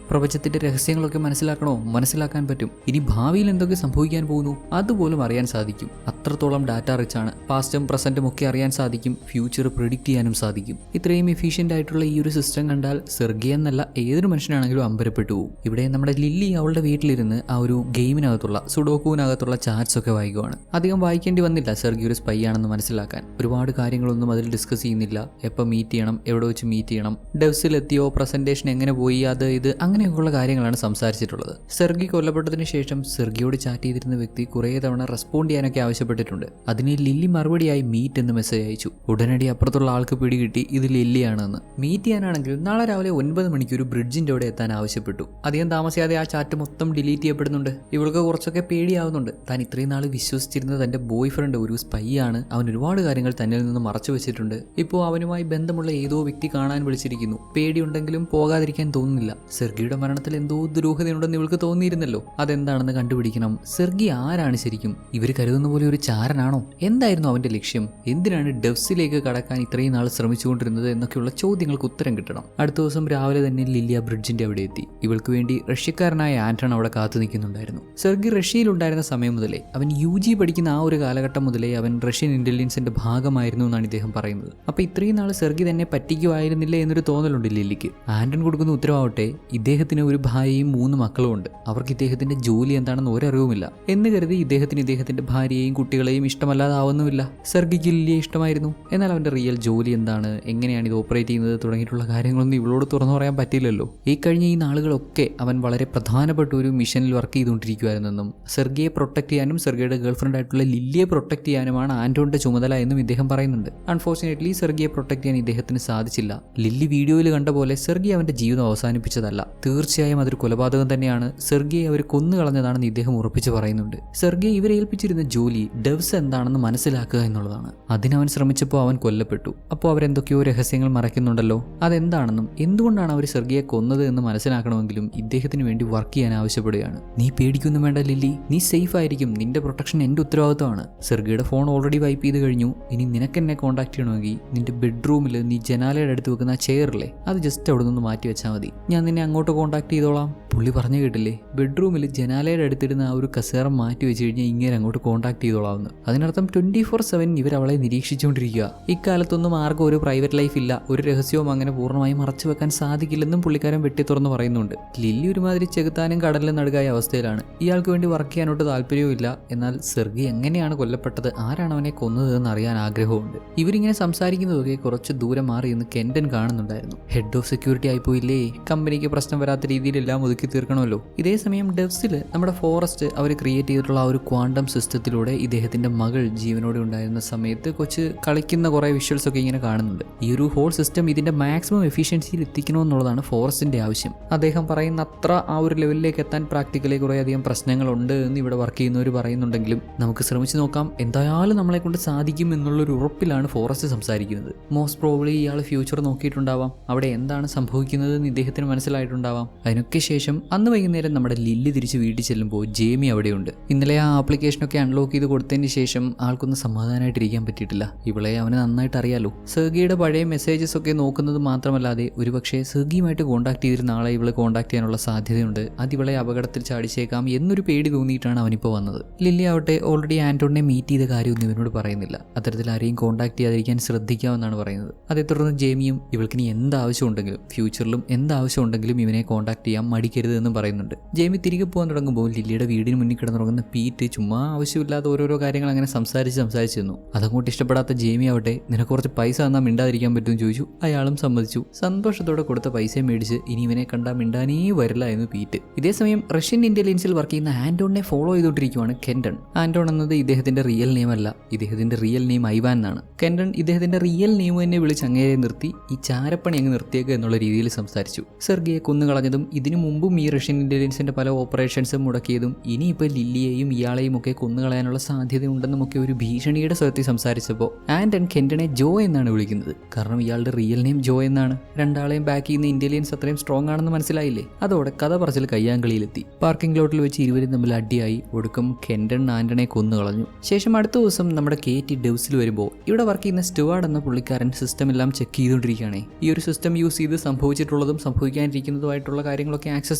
പ്രപഞ്ചത്തിന്റെ രഹസ്യങ്ങളൊക്കെ മനസ്സിലാക്കണോ, മനസ്സിലാക്കാൻ പറ്റും. ഇനി ഭാവിയിൽ എന്തൊക്കെ സംഭവിക്കാൻ പോകുന്നു അതുപോലും അറിയാൻ സാധിക്കും. അത്രത്തോളം ഡാറ്റ റിച്ച് ആണ്. പാസ്റ്റും പ്രസന്റും ഒക്കെ അറിയാൻ സാധിക്കും, ഫ്യൂച്ചർ പ്രിഡിക്റ്റ് ചെയ്യാനും സാധിക്കും. ഇത്രയും എഫിഷ്യന്റ് ആയിട്ടുള്ള ഈ ഒരു സിസ്റ്റം കണ്ടാൽ സെർഗി എന്നല്ല ഏതൊരു മനുഷ്യനാണെങ്കിലും അമ്പരപ്പെട്ടു പോകും. ഇവിടെ നമ്മുടെ ലില്ലി അവളുടെ വീട്ടിലിരുന്ന് ആ ഒരു ഗെയിമിനകത്തുള്ള സുഡോക്കുവിനകത്തുള്ള ചാറ്റ്സ് ഒക്കെ വായിക്കുവാണ്. അധികം വായിക്കേണ്ടി വന്നില്ല സെർഗി ഒരു സ്പൈ ആണെന്ന് മനസ്സിലാക്കാൻ. ഒരുപാട് കാര്യങ്ങളൊന്നും അതിൽ ഡിസ്കസ് ചെയ്യുന്നില്ല. എപ്പോൾ മീറ്റ് ചെയ്യണം, എവിടെ വെച്ച് മീറ്റ് ചെയ്യണം, ഡെവ്സിൽ എത്തിയോ, പ്രസന്റേഷൻ എങ്ങനെ പോയി, അത് ഇത് അങ്ങനെയൊക്കെയുള്ള കാര്യങ്ങളാണ് സംസാരിച്ചിട്ടുള്ളത്. സെർഗി കൊല്ലപ്പെട്ടതിന് ശേഷം സെർഗിയോട് ചാറ്റ് ചെയ്തിരുന്ന വ്യക്തി കുറേ തവണ റെസ്പോണ്ട് ചെയ്യാനൊക്കെ ആവശ്യപ്പെട്ടിട്ടുണ്ട്. അതിന് ലില്ലി മറുപടിയായി മീറ്റ് എന്ന് മെസ്സേജ് അയച്ചു. ഉടനടി അപ്പുറത്തുള്ള ആൾക്ക് പിടികിട്ടി ഇത് ലില്ലിയാണെന്ന്. മീറ്റ് ചെയ്യാനാണെങ്കിൽ നാളെ രാവിലെ 9 മണിക്ക് ഒരു ബ്രിഡ്ജിന്റെ അവിടെ എത്താൻ ആവശ്യപ്പെട്ടു. അധികം താമസിയാതെ ആ ചാറ്റ് മൊത്തം ഡിലീറ്റ് ചെയ്യപ്പെടുന്നുണ്ട്. ഇവൾക്ക് കുറച്ചൊക്കെ പേടിയാവുന്നുണ്ട്. താൻ ഇത്രയും നാൾ വിശ്വസിച്ചിരുന്ന തന്റെ ബോയ് ഫ്രണ്ട് ഒരു സ്പൈ ആണ്, അവൻ ഒരുപാട് കാര്യങ്ങൾ തന്നിൽ നിന്ന് മറച്ചു വെച്ചിട്ടുണ്ട്. ഇപ്പോൾ അവനുമായി ബന്ധമുള്ള ഏതോ വ്യക്തി കാണാൻ വിളിച്ചിരിക്കുന്നു. പേടിയുണ്ടെങ്കിലും പോകാതിരിക്കാൻ തോന്നുന്നില്ല. സെർഗിയുടെ മരണത്തിൽ എന്തോ ദുരൂഹതയുണ്ടെന്ന് ഇവൾക്ക് തോന്നിയിരുന്നല്ലോ, അതെന്താണെന്ന് കണ്ടുപിടിക്കണം. സെർഗി ആരാണ് ശരിക്കും? ഇവർ കരുതുന്ന പോലെ ഒരു ചാരനാണോ? എന്തായിരുന്നു അവന്റെ ലക്ഷ്യം? എന്തിനാണ് ഡെവ്സിലേക്ക് കടക്കാൻ ഇത്രയും നാൾ ശ്രമിച്ചുകൊണ്ടിരുന്നത് എന്നൊക്കെയുള്ള ചോദ്യങ്ങൾക്ക് ഉത്തരം കിട്ടണം. അടുത്ത ദിവസം രാവിലെ തന്നെ ലില്ലിയ ബ്രിഡ്ജിന്റെ അവിടെ എത്തി. ഇവൾക്ക് വേണ്ടി റഷ്യക്കാരനായ ആന്റൺ അവിടെ കാത്തു നിൽക്കുന്നുണ്ടായിരുന്നു. സെർഗി റഷ്യയിലുണ്ടായിരുന്ന സമയം മുതലേ, അവൻ UG പഠിക്കുന്ന ആ ഒരു കാലഘട്ടം മുതലേ അവൻ റഷ്യ റഷ്യൻ ഇന്റലിജൻസിന്റെ ഭാഗമായിരുന്നു എന്നാണ് ഇദ്ദേഹം പറയുന്നത്. അപ്പോൾ ഇത്രയും നാൾ സെർഗി തന്നെ പറ്റിക്കുമായിരുന്നില്ല എന്നൊരു തോന്നലുണ്ട് ലില്ലിക്ക്. ആന്റൺ കൊടുക്കുന്ന ഉത്തരവാവട്ടെ ഇദ്ദേഹത്തിന് ഒരു ഭാര്യയും 3 മക്കളും ഉണ്ട്. അവർക്ക് ഇദ്ദേഹത്തിന്റെ ജോലി എന്താണെന്ന് ഒരറിവുമില്ല എന്ന് കരുതി ഇദ്ദേഹത്തിന് ഇദ്ദേഹത്തിന്റെ ഭാര്യയെയും കുട്ടികളെയും ഇഷ്ടമല്ലാതാവുന്നുമില്ല. സെർഗിക്ക് ലില്ലിയെ ഇഷ്ടമായിരുന്നു. എന്നാൽ അവന്റെ റിയൽ ജോലി എന്താണ്, എങ്ങനെയാണ് ഇത് ഓപ്പറേറ്റ് ചെയ്യുന്നത് തുടങ്ങിയിട്ടുള്ള കാര്യങ്ങളൊന്നും ഇവളോട് തുറന്നു പറയാൻ പറ്റില്ലല്ലോ. ഈ കഴിഞ്ഞ ഈ നാളുകളൊക്കെ അവൻ വളരെ പ്രധാനപ്പെട്ട ഒരു മിഷനിൽ വർക്ക് ചെയ്തുകൊണ്ടിരിക്കുകയായിരുന്നെന്നും സെർഗിയെ പ്രൊട്ടക്ട് ചെയ്യാനും സെർഗിയുടെ ഗേൾഫ്രണ്ട് ആയിട്ടുള്ള ലില്ലിയെ പ്രൊട്ടക്ട് ചെയ്യാനുമാണ് ആന്റോണിന്റെ ചുമതല എന്നും ഇദ്ദേഹം പറയുന്നുണ്ട്. അൺഫോർച്ചുനേറ്റ്ലി സെർഗിയെ പ്രൊട്ടക്ട് ചെയ്യാൻ ഇദ്ദേഹത്തിന് സാധിച്ചില്ല. ലില്ലി വീഡിയോയിൽ കണ്ട പോലെ സെർഗി അവന്റെ ജീവിതം അവസാനിപ്പിച്ചതല്ല, തീർച്ചയായും അതൊരു കൊലപാതകം തന്നെയാണ്. സെർഗിയെ അവർ കൊന്നുകളഞ്ഞതാണെന്ന് ഇദ്ദേഹം ഉറപ്പിച്ച് പറയുന്നുണ്ട്. സെർഗിയെ ഇവരെ ഏൽപ്പിച്ചിരുന്ന ജോലി ഡെവ്സ് എന്താണെന്ന് മനസ്സിലാക്കുക എന്നുള്ളതാണ്. അതിനവൻ ശ്രമിച്ചപ്പോൾ അവൻ കൊല്ലപ്പെട്ടു. അപ്പോൾ അവരെന്തൊക്കെയോ രഹസ്യങ്ങൾ മറയ്ക്കുന്നുണ്ടല്ലോ. അതെന്താണെന്നും എന്തുകൊണ്ടാണ് അവർ സെർഗിയെ കൊന്നത് എന്ന് മനസ്സിലാക്കണമെങ്കിലും ഇദ്ദേഹത്തിന് വേണ്ടി വർക്ക് ചെയ്യാൻ ആവശ്യപ്പെടുകയാണ്. നീ പേടിക്കൊന്നും വേണ്ട ലില്ലി, നീ സേഫ് ആയിരിക്കും, നിന്റെ പ്രൊട്ടക്ഷൻ എന്റെ ഉത്തരവാദിത്തമാണ്. സെർഗിയുടെ ഫോൺ ഓൾറെഡി വൈപ്പ് ചെയ്ത് കഴിഞ്ഞു. ഇനി നിനക്ക് എന്നെ കോൺടാക്ട് ചെയ്യണമെങ്കിൽ നിന്റെ ബെഡ്റൂമിൽ നീ ജനാലയുടെ അടുത്ത് വെക്കുന്ന ആ ചെയറില്ലേ, അത് ജസ്റ്റ് അവിടെ നിന്ന് മാറ്റി വെച്ചാൽ മതി. ഞാൻ നിന്നെ അങ്ങോട്ട് കോൺടാക്ട് ചെയ്തോളാം. പുള്ളി പറഞ്ഞു കേട്ടില്ലേ, ബെഡ്റൂമിൽ ജനാലയുടെ അടുത്തിടുന്ന ആ ഒരു കസേര മാറ്റി വെച്ച് കഴിഞ്ഞാൽ ഇങ്ങനെ അങ്ങോട്ട് കോൺടാക്ട് ചെയ്തോളാമെന്ന്. അതിനർത്ഥം 24/7 ഇവർ അവളെ നിരീക്ഷിച്ചുകൊണ്ടിരിക്കുക. ഇക്കാലത്തൊന്നും ആർക്കും ഒരു പ്രൈവറ്റ് ലൈഫ് ഇല്ല, ഒരു രഹസ്യവും അങ്ങനെ പൂർണ്ണമായി മറച്ചു വെക്കാൻ സാധിക്കില്ലെന്നും പുള്ളിക്കാരൻ വെട്ടി തുറന്ന് പറയുന്നുണ്ട്. ലില്ലി ഒരുമാതിരി ചെകുത്താനും കടലിലും നടുകായ അവസ്ഥയിലാണ്. ഇയാൾക്ക് വേണ്ടി വർക്ക് ചെയ്യാനോട്ട് താല്പര്യവും ഇല്ല. എന്നാൽ സെർഗി എങ്ങനെയാണ് കൊല്ലപ്പെട്ടത്, ആരാണ് അവനെ കൊന്നത് എന്ന് അറിയാൻ ആഗ്രഹമുണ്ട്. ഇവരിങ്ങനെ സംസാരിക്കുന്നതൊക്കെ കുറച്ച് ദൂരം മാറി എന്ന് കെൻഡൻ കാണുന്നുണ്ടായിരുന്നു. ഹെഡ് ഓഫ് സെക്യൂരിറ്റി ആയിപ്പോയില്ലേ, കമ്പനിക്ക് പ്രശ്നം വരാത്ത രീതിയിലെല്ലാം ഒതുക്കി തീർക്കണമല്ലോ. ഇതേ സമയം ഡെവ്സിൽ നമ്മുടെ ഫോറസ്റ്റ് അവർ ക്രിയേറ്റ് ചെയ്തിട്ടുള്ള ആ ഒരു ക്വാണ്ടം സിസ്റ്റത്തിലൂടെ ഇദ്ദേഹത്തിന്റെ മകൾ ജീവനോടെ ഉണ്ടായിരുന്ന സമയത്ത് കൊച്ച് കളിക്കുന്ന കുറേ വിഷ്വൽസ് ഒക്കെ ഇങ്ങനെ കാണുന്നുണ്ട്. ഈ ഒരു ഹോൾ സിസ്റ്റം ഇതിന്റെ മാക്സിമം എഫിഷ്യൻസിയിൽ എത്തിക്കണമെന്നുള്ളതാണ് ഫോറസ്റ്റിന്റെ ആവശ്യം. അദ്ദേഹം പറയുന്ന അത്ര ആ ഒരു ലെവലിലേക്ക് എത്താൻ പ്രാക്ടിക്കലി കുറേയധികം പ്രശ്നങ്ങളുണ്ട് എന്ന് ഇവിടെ വർക്ക് ചെയ്യുന്നവർ പറയുന്നുണ്ടെങ്കിലും നമുക്ക് ശ്രമിച്ചു നോക്കാം, എന്തായാലും നമ്മളെ കൊണ്ട് സാധിക്കും എന്നുള്ളൊരു ഉറപ്പിലാണ് ഫോറസ്റ്റ് സംസാരിക്കുന്നത്. മോസ്റ്റ് പ്രോബ്ലി ഇയാൾ ഫ്യൂച്ചർ നോക്കിയിട്ടുണ്ടാവാം, അവിടെ എന്താണ് സംഭവിക്കുന്നത് എന്ന് ഇദ്ദേഹത്തിന് മനസ്സിലായിട്ടുണ്ടാവാം. അതിനൊക്കെ ശേഷം അന്ന് വൈകുന്നേരം നമ്മുടെ ലില്ലി തിരിച്ച് വീട്ടിൽ ചെല്ലുമ്പോൾ ജേമി അവിടെയുണ്ട്. ഇന്നലെ ആ ആപ്ലിക്കേഷനൊക്കെ അൺലോക്ക് ചെയ്ത് കൊടുത്തതിന് ശേഷം ആൾക്കൊന്ന് സമാധാനമായിട്ടിരിക്കാൻ പറ്റിയിട്ടില്ല. ഇവളെ അവന് നന്നായിട്ട് അറിയാലോ. സെർഗിയുടെ പഴയ മെസ്സേജസ് ഒക്കെ നോക്കുന്നത് മാത്രമല്ലാതെ ഒരുപക്ഷെ സെർഗിയുമായിട്ട് കോൺടാക്ട് ചെയ്തിരുന്ന ആളെ ഇവളെ കോൺടാക്ട് ചെയ്യാനുള്ള സാധ്യതയുണ്ട്. അത് ഇവളെ അപകടത്തിൽ ചാടിച്ചേക്കാം എന്നൊരു പേടി തോന്നിയിട്ടാണ് അവനിപ്പോൾ വന്നത്. ലില്ലി ആവട്ടെ ഓൾറെഡി ആന്റോണിനെ മീറ്റ് ചെയ്ത കാര്യമൊന്നും ഇവനോട് പറയുന്നില്ല. അത്തരത്തിൽ ആരെയും കോൺടാക്ട് ചെയ്യാതിരിക്കാൻ ശ്രദ്ധിക്കാമെന്നാണ് പറയുന്നത്. അതേ തുടർന്ന് ജേമിയും ഇവൾക്കിനി എന്താവശ്യം ഉണ്ടെങ്കിലും ഫ്യൂച്ചറിലും എന്താവശ്യം ഉണ്ടെങ്കിലും ഇവനെ കോൺടാക്ട് ചെയ്യാൻ മടിക്കരുത് എന്നും പറയുന്നുണ്ട്. ജേമി തിരികെ പോകാൻ തുടങ്ങുമ്പോൾ ലില്ലിയുടെ വീടിന് മുന്നിൽ കിടന്നുറങ്ങുന്ന പീറ്റ് ചുമ്മാ ആവശ്യമില്ലാത്ത ഓരോരോ കാര്യങ്ങൾ അങ്ങനെ സംസാരിച്ച് നിന്നു. അതങ്ങോട്ട് ഇഷ്ടപ്പെടാത്ത ജേമി ആവട്ടെ നിനക്ക് കുറച്ച് പൈസ തന്നാൽ മിണ്ടാതിരിക്കാൻ പറ്റുമെന്ന് ചോദിച്ചു. അയാളും സമ്മതിച്ചു. സന്തോഷത്തോടെ കൊടുത്ത പൈസ മേടിച്ച് ഇനി ഇവനെ കണ്ടാൽ മിണ്ടാനേ വരില്ല എന്ന് പീറ്റ്. ഇതേസമയം റഷ്യൻ ഇന്റലിജൻസിൽ വർക്ക് ചെയ്യുന്ന ആന്റോണിനെ ഫോളോ ചെയ്തുകൊണ്ടിരിക്കുകയാണ് കെൻഡൺ. ആന്റോൺ എന്നത് ഇദ്ദേഹത്തിന്റെ റിയൽ നെയിം അല്ല, ഇദ്ദേഹത്തിന്റെ റിയൽ നെയിം ഐവാൻ എന്നാണ്. കെൻഡൺ ഇദ്ദേഹത്തിന്റെ റിയൽ നെയിം തന്നെ വിളിച്ച് അങ്ങേരെ നിർത്തി ഈ ചാരപ്പണി അങ്ങ് നിർത്തിയേക്കുക എന്നുള്ള രീതിയിൽ സംസാരിച്ചു. സെർഗിയെ കൊന്നുകളഞ്ഞതും ഇതിനു മുമ്പും ഈ റഷ്യൻ ഇന്റലിജൻസിന്റെ പല ഓപ്പറേഷൻസും മുടക്കിയതും ഇനിയിപ്പോൾ ലില്ലിയെയും ഇയാളെയും ഒക്കെ കൊന്നുകളയാനുള്ള സാധ്യതയുണ്ടെന്നും ഒക്കെ ഒരു ഭീഷണിയുടെ സ്വരത്തിൽ സംസാരിച്ചപ്പോൾ ആന്റൺ കെൻഡനെ ജോ എന്നാണ് വിളിക്കുന്നത്. കാരണം ഇയാളുടെ റിയൽ നെയിം ജോ എന്നാണ്. രണ്ടാളെയും ബാക്ക് ചെയ്യുന്ന ഇന്റലിജൻസ് അത്രയും സ്ട്രോങ് ആണെന്ന് മനസ്സിലായില്ലേ. അതോടെ കഥ പറച്ചിൽ കയ്യാങ്കളിയിലെത്തി. പാർക്കിംഗ് ലോട്ടിൽ വെച്ച് ഇരുവരും തമ്മിൽ അടിയായി. ഒടുക്കം കെൻഡൺ ആന്റണെ കൊന്നുകളഞ്ഞു. ശേഷം അടുത്ത ദിവസം നമ്മുടെ കേറ്റി ഡെവ്സിൽ വരുമ്പോൾ ഇവിടെ വർക്ക് ചെയ്യുന്ന സ്റ്റുവാർഡ് എന്ന പുള്ളിക്കാരൻ സിസ്റ്റം എല്ലാം ചെക്ക് ചെയ്തുകൊണ്ടിരിക്കുകയാണ്. ഈ ഒരു സിസ്റ്റം യൂസ് ചെയ്ത് സംഭവിച്ചിട്ടുള്ളതും സംഭവിക്കാനിരിക്കുന്നതുമായിട്ടുള്ള കാര്യങ്ങളൊക്കെ ആക്സസ്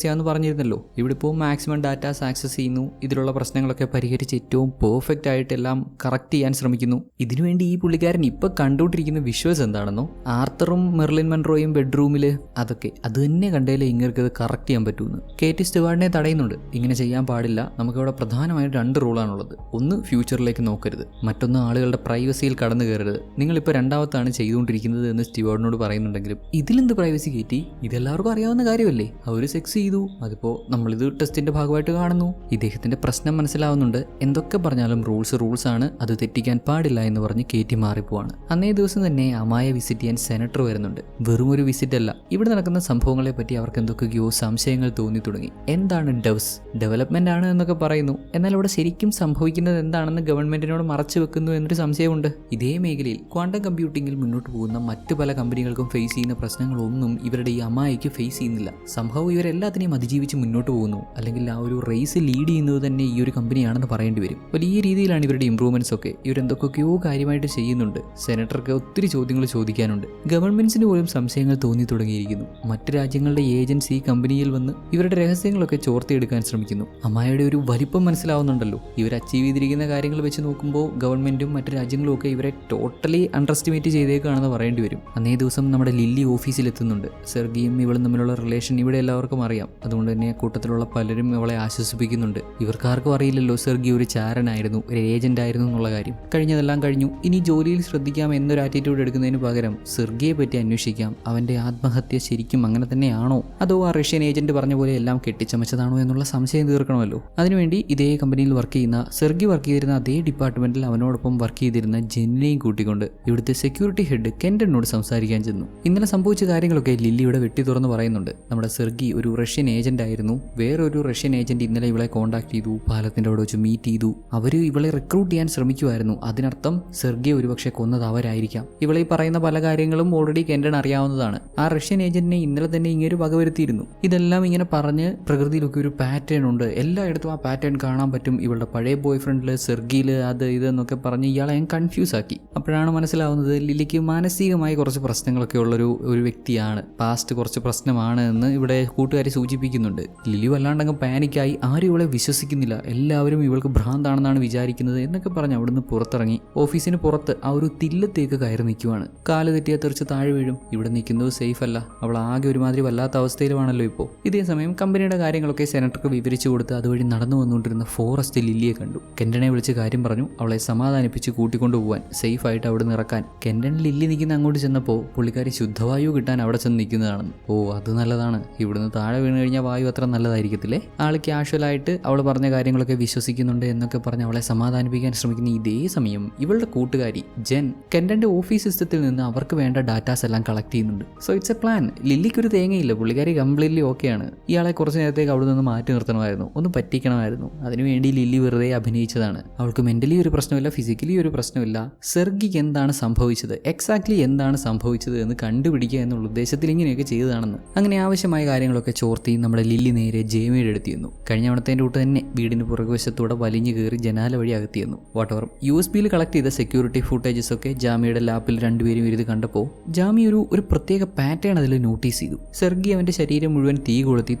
ചെയ്യാമെന്ന് പറഞ്ഞിരുന്നല്ലോ. ഇവിടെ ഇപ്പോൾ മാക്സിമം ഡാറ്റാസ് ആക്സസ് ചെയ്യുന്നു. ഇതിലുള്ള പ്രശ്നങ്ങളൊക്കെ പരിഹരിച്ച് ഏറ്റവും പെർഫെക്റ്റ് ആയിട്ട് എല്ലാം കറക്റ്റ് ചെയ്യാൻ ശ്രമിക്കുന്നു. ഇതിനുവേണ്ടി ഈ പുള്ളിക്കാരൻ ഇപ്പോൾ കണ്ടുകൊണ്ടിരിക്കുന്ന വിഷ്വൽസ് എന്താണെന്നോ, ആർത്തറും മെർലിൻ മൺറോയും ബെഡ്റൂമിൽ അതൊക്കെ അത് തന്നെ കണ്ടേലേ ഇങ്ങർക്ക് അത് കറക്റ്റ് ചെയ്യാൻ പറ്റുമെന്ന്. കേറ്റി സ്റ്റുവാർഡിനെ തടയുന്നുണ്ട്. ഇങ്ങനെ ചെയ്യാൻ പാടില്ല, നമുക്കിവിടെ പ്രധാനമായും 2 റൂളാണുള്ളത്. ഒന്ന് ഫ്യൂച്ചറിലേക്ക് നോക്കരുത്, മറ്റൊന്ന് ആളുകളുടെ പ്രൈവസിയിൽ കടന്നു കയറരുത്. നിങ്ങളിപ്പോൾ രണ്ടാമത്താണ് ചെയ്തുകൊണ്ടിരിക്കുന്നത് എന്ന് സ്റ്റുവാർഡിനോട് പറയുന്നുണ്ടെങ്കിലും ഇതിലെന്ത് പ്രൈവസി കേറ്റി, ഇതെല്ലാവർക്കും അറിയാവുന്ന കാര്യമല്ലേ. അവർ സെക്സ് ചെയ്തു, അതിപ്പോൾ നമ്മളിത് ടെസ്റ്റിന്റെ ഭാഗമായിട്ട് കാണുന്നു. ഇദ്ദേഹത്തിന്റെ പ്രശ്നം മനസ്സിലാവുന്നുണ്ട്. എന്തൊക്കെ പറഞ്ഞാലും റൂൾസ് ആണ്, അത് തെറ്റിക്കാൻ പാടില്ല എന്ന് പറഞ്ഞ് കേറ്റി മാറിപ്പോവാണ്. അന്നേ ദിവസം തന്നെ അമായ വിസിറ്റ് ചെയ്യാൻ സെനറ്റർ വരുന്നുണ്ട്. വെറും ഒരു വിസിറ്റ് അല്ല, ഇവിടെ നടക്കുന്ന സംഭവങ്ങളെ പറ്റി അവർക്ക് എന്തൊക്കെയോ സംശയങ്ങൾ തോന്നി തുടങ്ങി. എന്താണ് ഡെവ്സ്, ഡെവലപ്മെന്റ് ആണ് എന്നൊക്കെ പറയുന്നു. എന്നാൽ ഇവിടെ ശരിക്കും സംഭവിക്കുന്നത് എന്താണെന്ന് ഗവൺമെന്റിനോട് മറച്ചു വെക്കുന്നു എന്നൊരു സംശയമുണ്ട്. ഇതേ മേഖലയിൽ ക്വാണ്ടം കമ്പ്യൂട്ടിംഗിൽ മുന്നോട്ട് പോകുന്ന മറ്റു പല കമ്പനികൾക്കും ഫേസ് ചെയ്യുന്ന പ്രശ്നങ്ങളൊന്നും ഇവരുടെ ഈ അമായയ്ക്ക് ഫേസ് ചെയ്യുന്നില്ല. സംഭവം ഇവരെല്ലാത്തിനെയും അതിജീവിച്ച് മുന്നോട്ട് പോകുന്നു. അല്ലെങ്കിൽ ആ ഒരു റേസ് ലീഡ് ചെയ്യുന്നത് തന്നെ ഈ ഒരു കമ്പനിയാണെന്ന് പറയേണ്ടി വരും. വലിയ രീതിയിലാണ് ഇവരുടെ ഇംപ്രൂവ്മെന്റ്സ് ഒക്കെ. ഇവരെന്തൊക്കെയോ കാര്യമായിട്ട് ചെയ്യുന്നുണ്ട്. സെനറ്റർക്ക് ഒത്തിരി ചോദ്യങ്ങൾ ചോദിക്കാനുണ്ട്. ഗവൺമെന്റ്സിന് പോലും സംശയങ്ങൾ തോന്നി തുടങ്ങിയിരിക്കുന്നു. മറ്റു രാജ്യങ്ങളുടെ ഏജൻസി കമ്പനിയിൽ വന്ന് ഇവരുടെ രഹസ്യങ്ങളൊക്കെ ചോർത്തിയെടുക്കാൻ ശ്രമിക്കുന്നു. അമായയുടെ ഒരു വലിപ്പം മനസ്സിലാവുന്നുണ്ടല്ലോ. ഇവർ അച്ചീവ് ചെയ്തിരിക്കുന്ന കാര്യങ്ങൾ വെച്ച് നോക്കുമ്പോൾ ഗവൺമെൻറ്റും മറ്റു രാജ്യങ്ങളും ഒക്കെ ഇവരെ ടോട്ടലി അണ്ടർ എസ്റ്റിമേറ്റ് ചെയ്തേക്കാണെന്ന് പറയേണ്ടി വരും. അന്നേ ദിവസം നമ്മുടെ ലില്ലി ഓഫീസിലെത്തുന്നുണ്ട്. സെർഗിയും ഇവളും തമ്മിലുള്ള റിലേഷൻ ഇവിടെ എല്ലാവർക്കും അറിയാം. അതുകൊണ്ട് തന്നെ കൂട്ടത്തിലുള്ള പലരും ഇവളെ ആശ്വസിപ്പിക്കുന്നുണ്ട്. ഇവർക്കാർക്കും അറിയില്ലല്ലോ സെർഗി ഒരു ചാരനായിരുന്നു, ഒരു ഏജന്റ് ആയിരുന്നു എന്നുള്ള കാര്യം. കഴിഞ്ഞതെല്ലാം കഴിഞ്ഞു. ഇനി ജോലിയിൽ ശ്രദ്ധിക്കാം എന്നൊരു ആറ്റിറ്റ്യൂഡ് എടുക്കുന്നതിന് പകരം സെർഗിയെ പറ്റി അന്വേഷിക്കാം. അവന്റെ ആത്മഹത്യ ശരിക്കും അങ്ങനെ തന്നെയാണോ, അതോ ആ റഷ്യൻ ഏജന്റ് പറഞ്ഞ പോലെ എല്ലാം കെട്ടിച്ചമച്ചതാണോ എന്നുള്ള സംശയം തീർക്കണമല്ലോ. അതിനുവേണ്ടി ഇതേ കമ്പനിയിൽ വർക്ക് ചെയ്യുന്ന സെർഗി വർക്ക് ചെയ്തിരുന്ന അതേ ഡിപ്പാർട്ട്മെന്റിൽ അവനോടൊപ്പം വർക്ക് ചെയ്തിരുന്ന ജെന്നിനെയും കൂട്ടിക്കൊണ്ട് ഇവിടുത്തെ സെക്യൂരിറ്റി ഹെഡ് കെൻഡനോട് സംസാരിക്കാൻ ചെന്നു. ഇന്നലെ സംഭവിച്ച കാര്യങ്ങളൊക്കെ ലില്ലിയുടെ വെട്ടി തുറന്ന് പറയുന്നുണ്ട്. നമ്മുടെ സെർഗി ഒരു റഷ്യൻ ഏജന്റ് ആയിരുന്നു. വേറൊരു റഷ്യൻ ഏജന്റ് ഇന്നലെ ഇവളെ കോൺടാക്ട് ചെയ്തു, പാലത്തിന്റെ അവിടെ വെച്ച് മീറ്റ് ചെയ്തു. അവര് ഇവളെ റിക്രൂട്ട് ചെയ്യാൻ ശ്രമിക്കുമായിരുന്നു. അതിനർത്ഥം സെർഗിയെ ഒരുപക്ഷെ കൊന്നത് അവരായിരിക്കാം. ഇവളെ പറയുന്ന പല കാര്യങ്ങളും ഓൾറെഡി കെൻഡൻ അറിയാവുന്നതാണ്. ആ റഷ്യൻ ഏജന്റിനെ ഇന്നലെ തന്നെ ഇങ്ങനെ വകവരുത്തിയിരുന്നു. ഇതെല്ലാം ഇങ്ങനെ പറഞ്ഞ് പ്രകൃതിയിലൊക്കെ ഒരു പാറ്റേൺ ഉണ്ട്, എല്ലായിടത്തും ആ പാറ്റേൺ കാണാൻ പറ്റും. ഇവളുടെ പഴയ ബോയ് ഫ്രണ്ടില് സെർഗിയില് അത് ഇതെന്നൊക്കെ പറഞ്ഞ് ഇയാളെ ഞാൻ കൺഫ്യൂസ് ആക്കി. അപ്പോഴാണ് മനസ്സിലാവുന്നത് ലില്ലിക്ക് മാനസികമായി കുറച്ച് പ്രശ്നങ്ങളൊക്കെ ഉള്ളൊരു വ്യക്തിയാണ്. പാസ്റ്റ് കുറച്ച് പ്രശ്നമാണ് എന്ന് ഇവിടെ കൂട്ടുകാരി സൂചിപ്പിക്കുന്നുണ്ട്. ലിലി വല്ലാണ്ടങ്ങ് പാനിക്കായി. ആരും ഇവളെ വിശ്വസിക്കുന്നില്ല. എല്ലാവരും ഇവൾക്ക് ഭ്രാന്താണെന്നാണ് വിചാരിക്കുന്നത് എന്നൊക്കെ പറഞ്ഞ് അവിടുന്ന് പുറത്തിറങ്ങി ഓഫീസിന് പുറത്ത് ആ ഒരു തില്ലത്തേക്ക് കയറി നിൽക്കുവാണ്. കാല് തെറ്റിയാൽ തെറിച്ച് താഴെ വീഴും. ഇവിടെ നിൽക്കുന്നത് സേഫ് അല്ല. അവൾ ആകെ ഒരുമാതിരി വല്ലാത്ത അവസ്ഥയിലുമാണല്ലോ ഇപ്പോൾ. ഇതേ സമയം കമ്പനിയുടെ കാര്യങ്ങളൊക്കെ സെനറ്റർക്ക് വിവരിച്ചു കൊടുത്ത് അതുവഴി നടന്നു വന്നുകൊണ്ടിരുന്ന ഫോറസ്റ്റ് ലില്ലിയെ കണ്ടു. കെൻഡനെ വിളിച്ച് കാര്യം പറഞ്ഞു. അവളെ സമാധാനിപ്പിച്ച് കൂട്ടിക്കൊണ്ടുപോകാൻ, സേഫ് ആയിട്ട് അവിടെ നിന്ന് ഇറക്കാൻ. കെൻഡൻ ലില്ലി നിൽക്കുന്ന അങ്ങോട്ട് ചെന്നപ്പോൾ പുള്ളിക്കാരി ശുദ്ധവായു കിട്ടാൻ അവിടെ ചെന്ന് നിൽക്കുന്നതാണെന്ന്. ഓ, അത് നല്ലതാണ്. ഇവിടുന്ന് താഴെ വീണ് കഴിഞ്ഞാൽ വായു അത്ര നല്ലതായിരിക്കത്തില്ലേ. ആൾ ക്യാഷ്വലായിട്ട് അവൾ പറഞ്ഞ കാര്യങ്ങളൊക്കെ വിശ്വസിക്കുന്നുണ്ട് എന്നൊക്കെ പറഞ്ഞ് അവളെ സമാധാനിപ്പിക്കാൻ ശ്രമിക്കുന്ന ഇതേ സമയം ഇവളുടെ കൂട്ടുകാരി ജെൻ കെൻഡന്റെ ഓഫീസ് സിസ്റ്റത്തിൽ നിന്ന് അവർക്ക് വേണ്ട ഡാറ്റാസ് എല്ലാം കളക്ട് ചെയ്യുന്നുണ്ട്. So it's a plan. ലില്ലിക്കൊരു തേങ്ങയില്ല. പുള്ളിക്കാരി കംപ്ലീറ്റ്ലി ഓക്കെയാണ്. ഇയാളെ കുറച്ച് നേരത്തേക്ക് അവിടെ നിന്ന് മാറ്റി നിർത്തണമായിരുന്നു, ഒന്ന് പറ്റിക്കണമായിരുന്നു. അതിനുവേണ്ടി ലില്ലി വെറുതെ അഭിനയിച്ചതാണ്. അവൾക്ക് മെന്റലി ഒരു പ്രശ്നമില്ല, ഫിസിക്കലി ഒരു പ്രശ്നമില്ല. സെർഗിക്ക് എന്താണ് സംഭവിച്ചത്, എക്സാക്ട്ലി എന്താണ് സംഭവിച്ചത് എന്ന് കണ്ടുപിടിക്കുക എന്നുള്ള ഉദ്ദേശത്തിൽ ഇങ്ങനെയൊക്കെ ചെയ്തതാണെന്ന്. അങ്ങനെ ആവശ്യമായ കാര്യങ്ങളൊക്കെ ചോർത്തി നമ്മുടെ ലില്ലി നേരെ ജേമിയുടെ അടുത്തിരുന്നു. കഴിഞ്ഞ തവണത്തേൻ്റെ കൂട്ട് തന്നെ വീടിന് പുറകുവശത്തൂടെ വലിഞ്ഞു കയറി ജനാല വഴി അകത്തിയിരുന്നു. വാട്ടവർ USB കളക്ട് ചെയ്ത സെക്യൂരിറ്റി ഫുട്ടേജസ് ഒക്കെ ജാമിയുടെ ലാപ്പിൽ രണ്ടുപേരും ഇരുന്ന് കണ്ടപ്പോൾ ജാമി ഒരു പ്രത്യേക പാറ്റേൺ അതിൽ നോട്ടീസ് ചെയ്തു. സെർഗി അവന്റെ ശരീരം മുഴുവൻ തീ കൊളുത്തി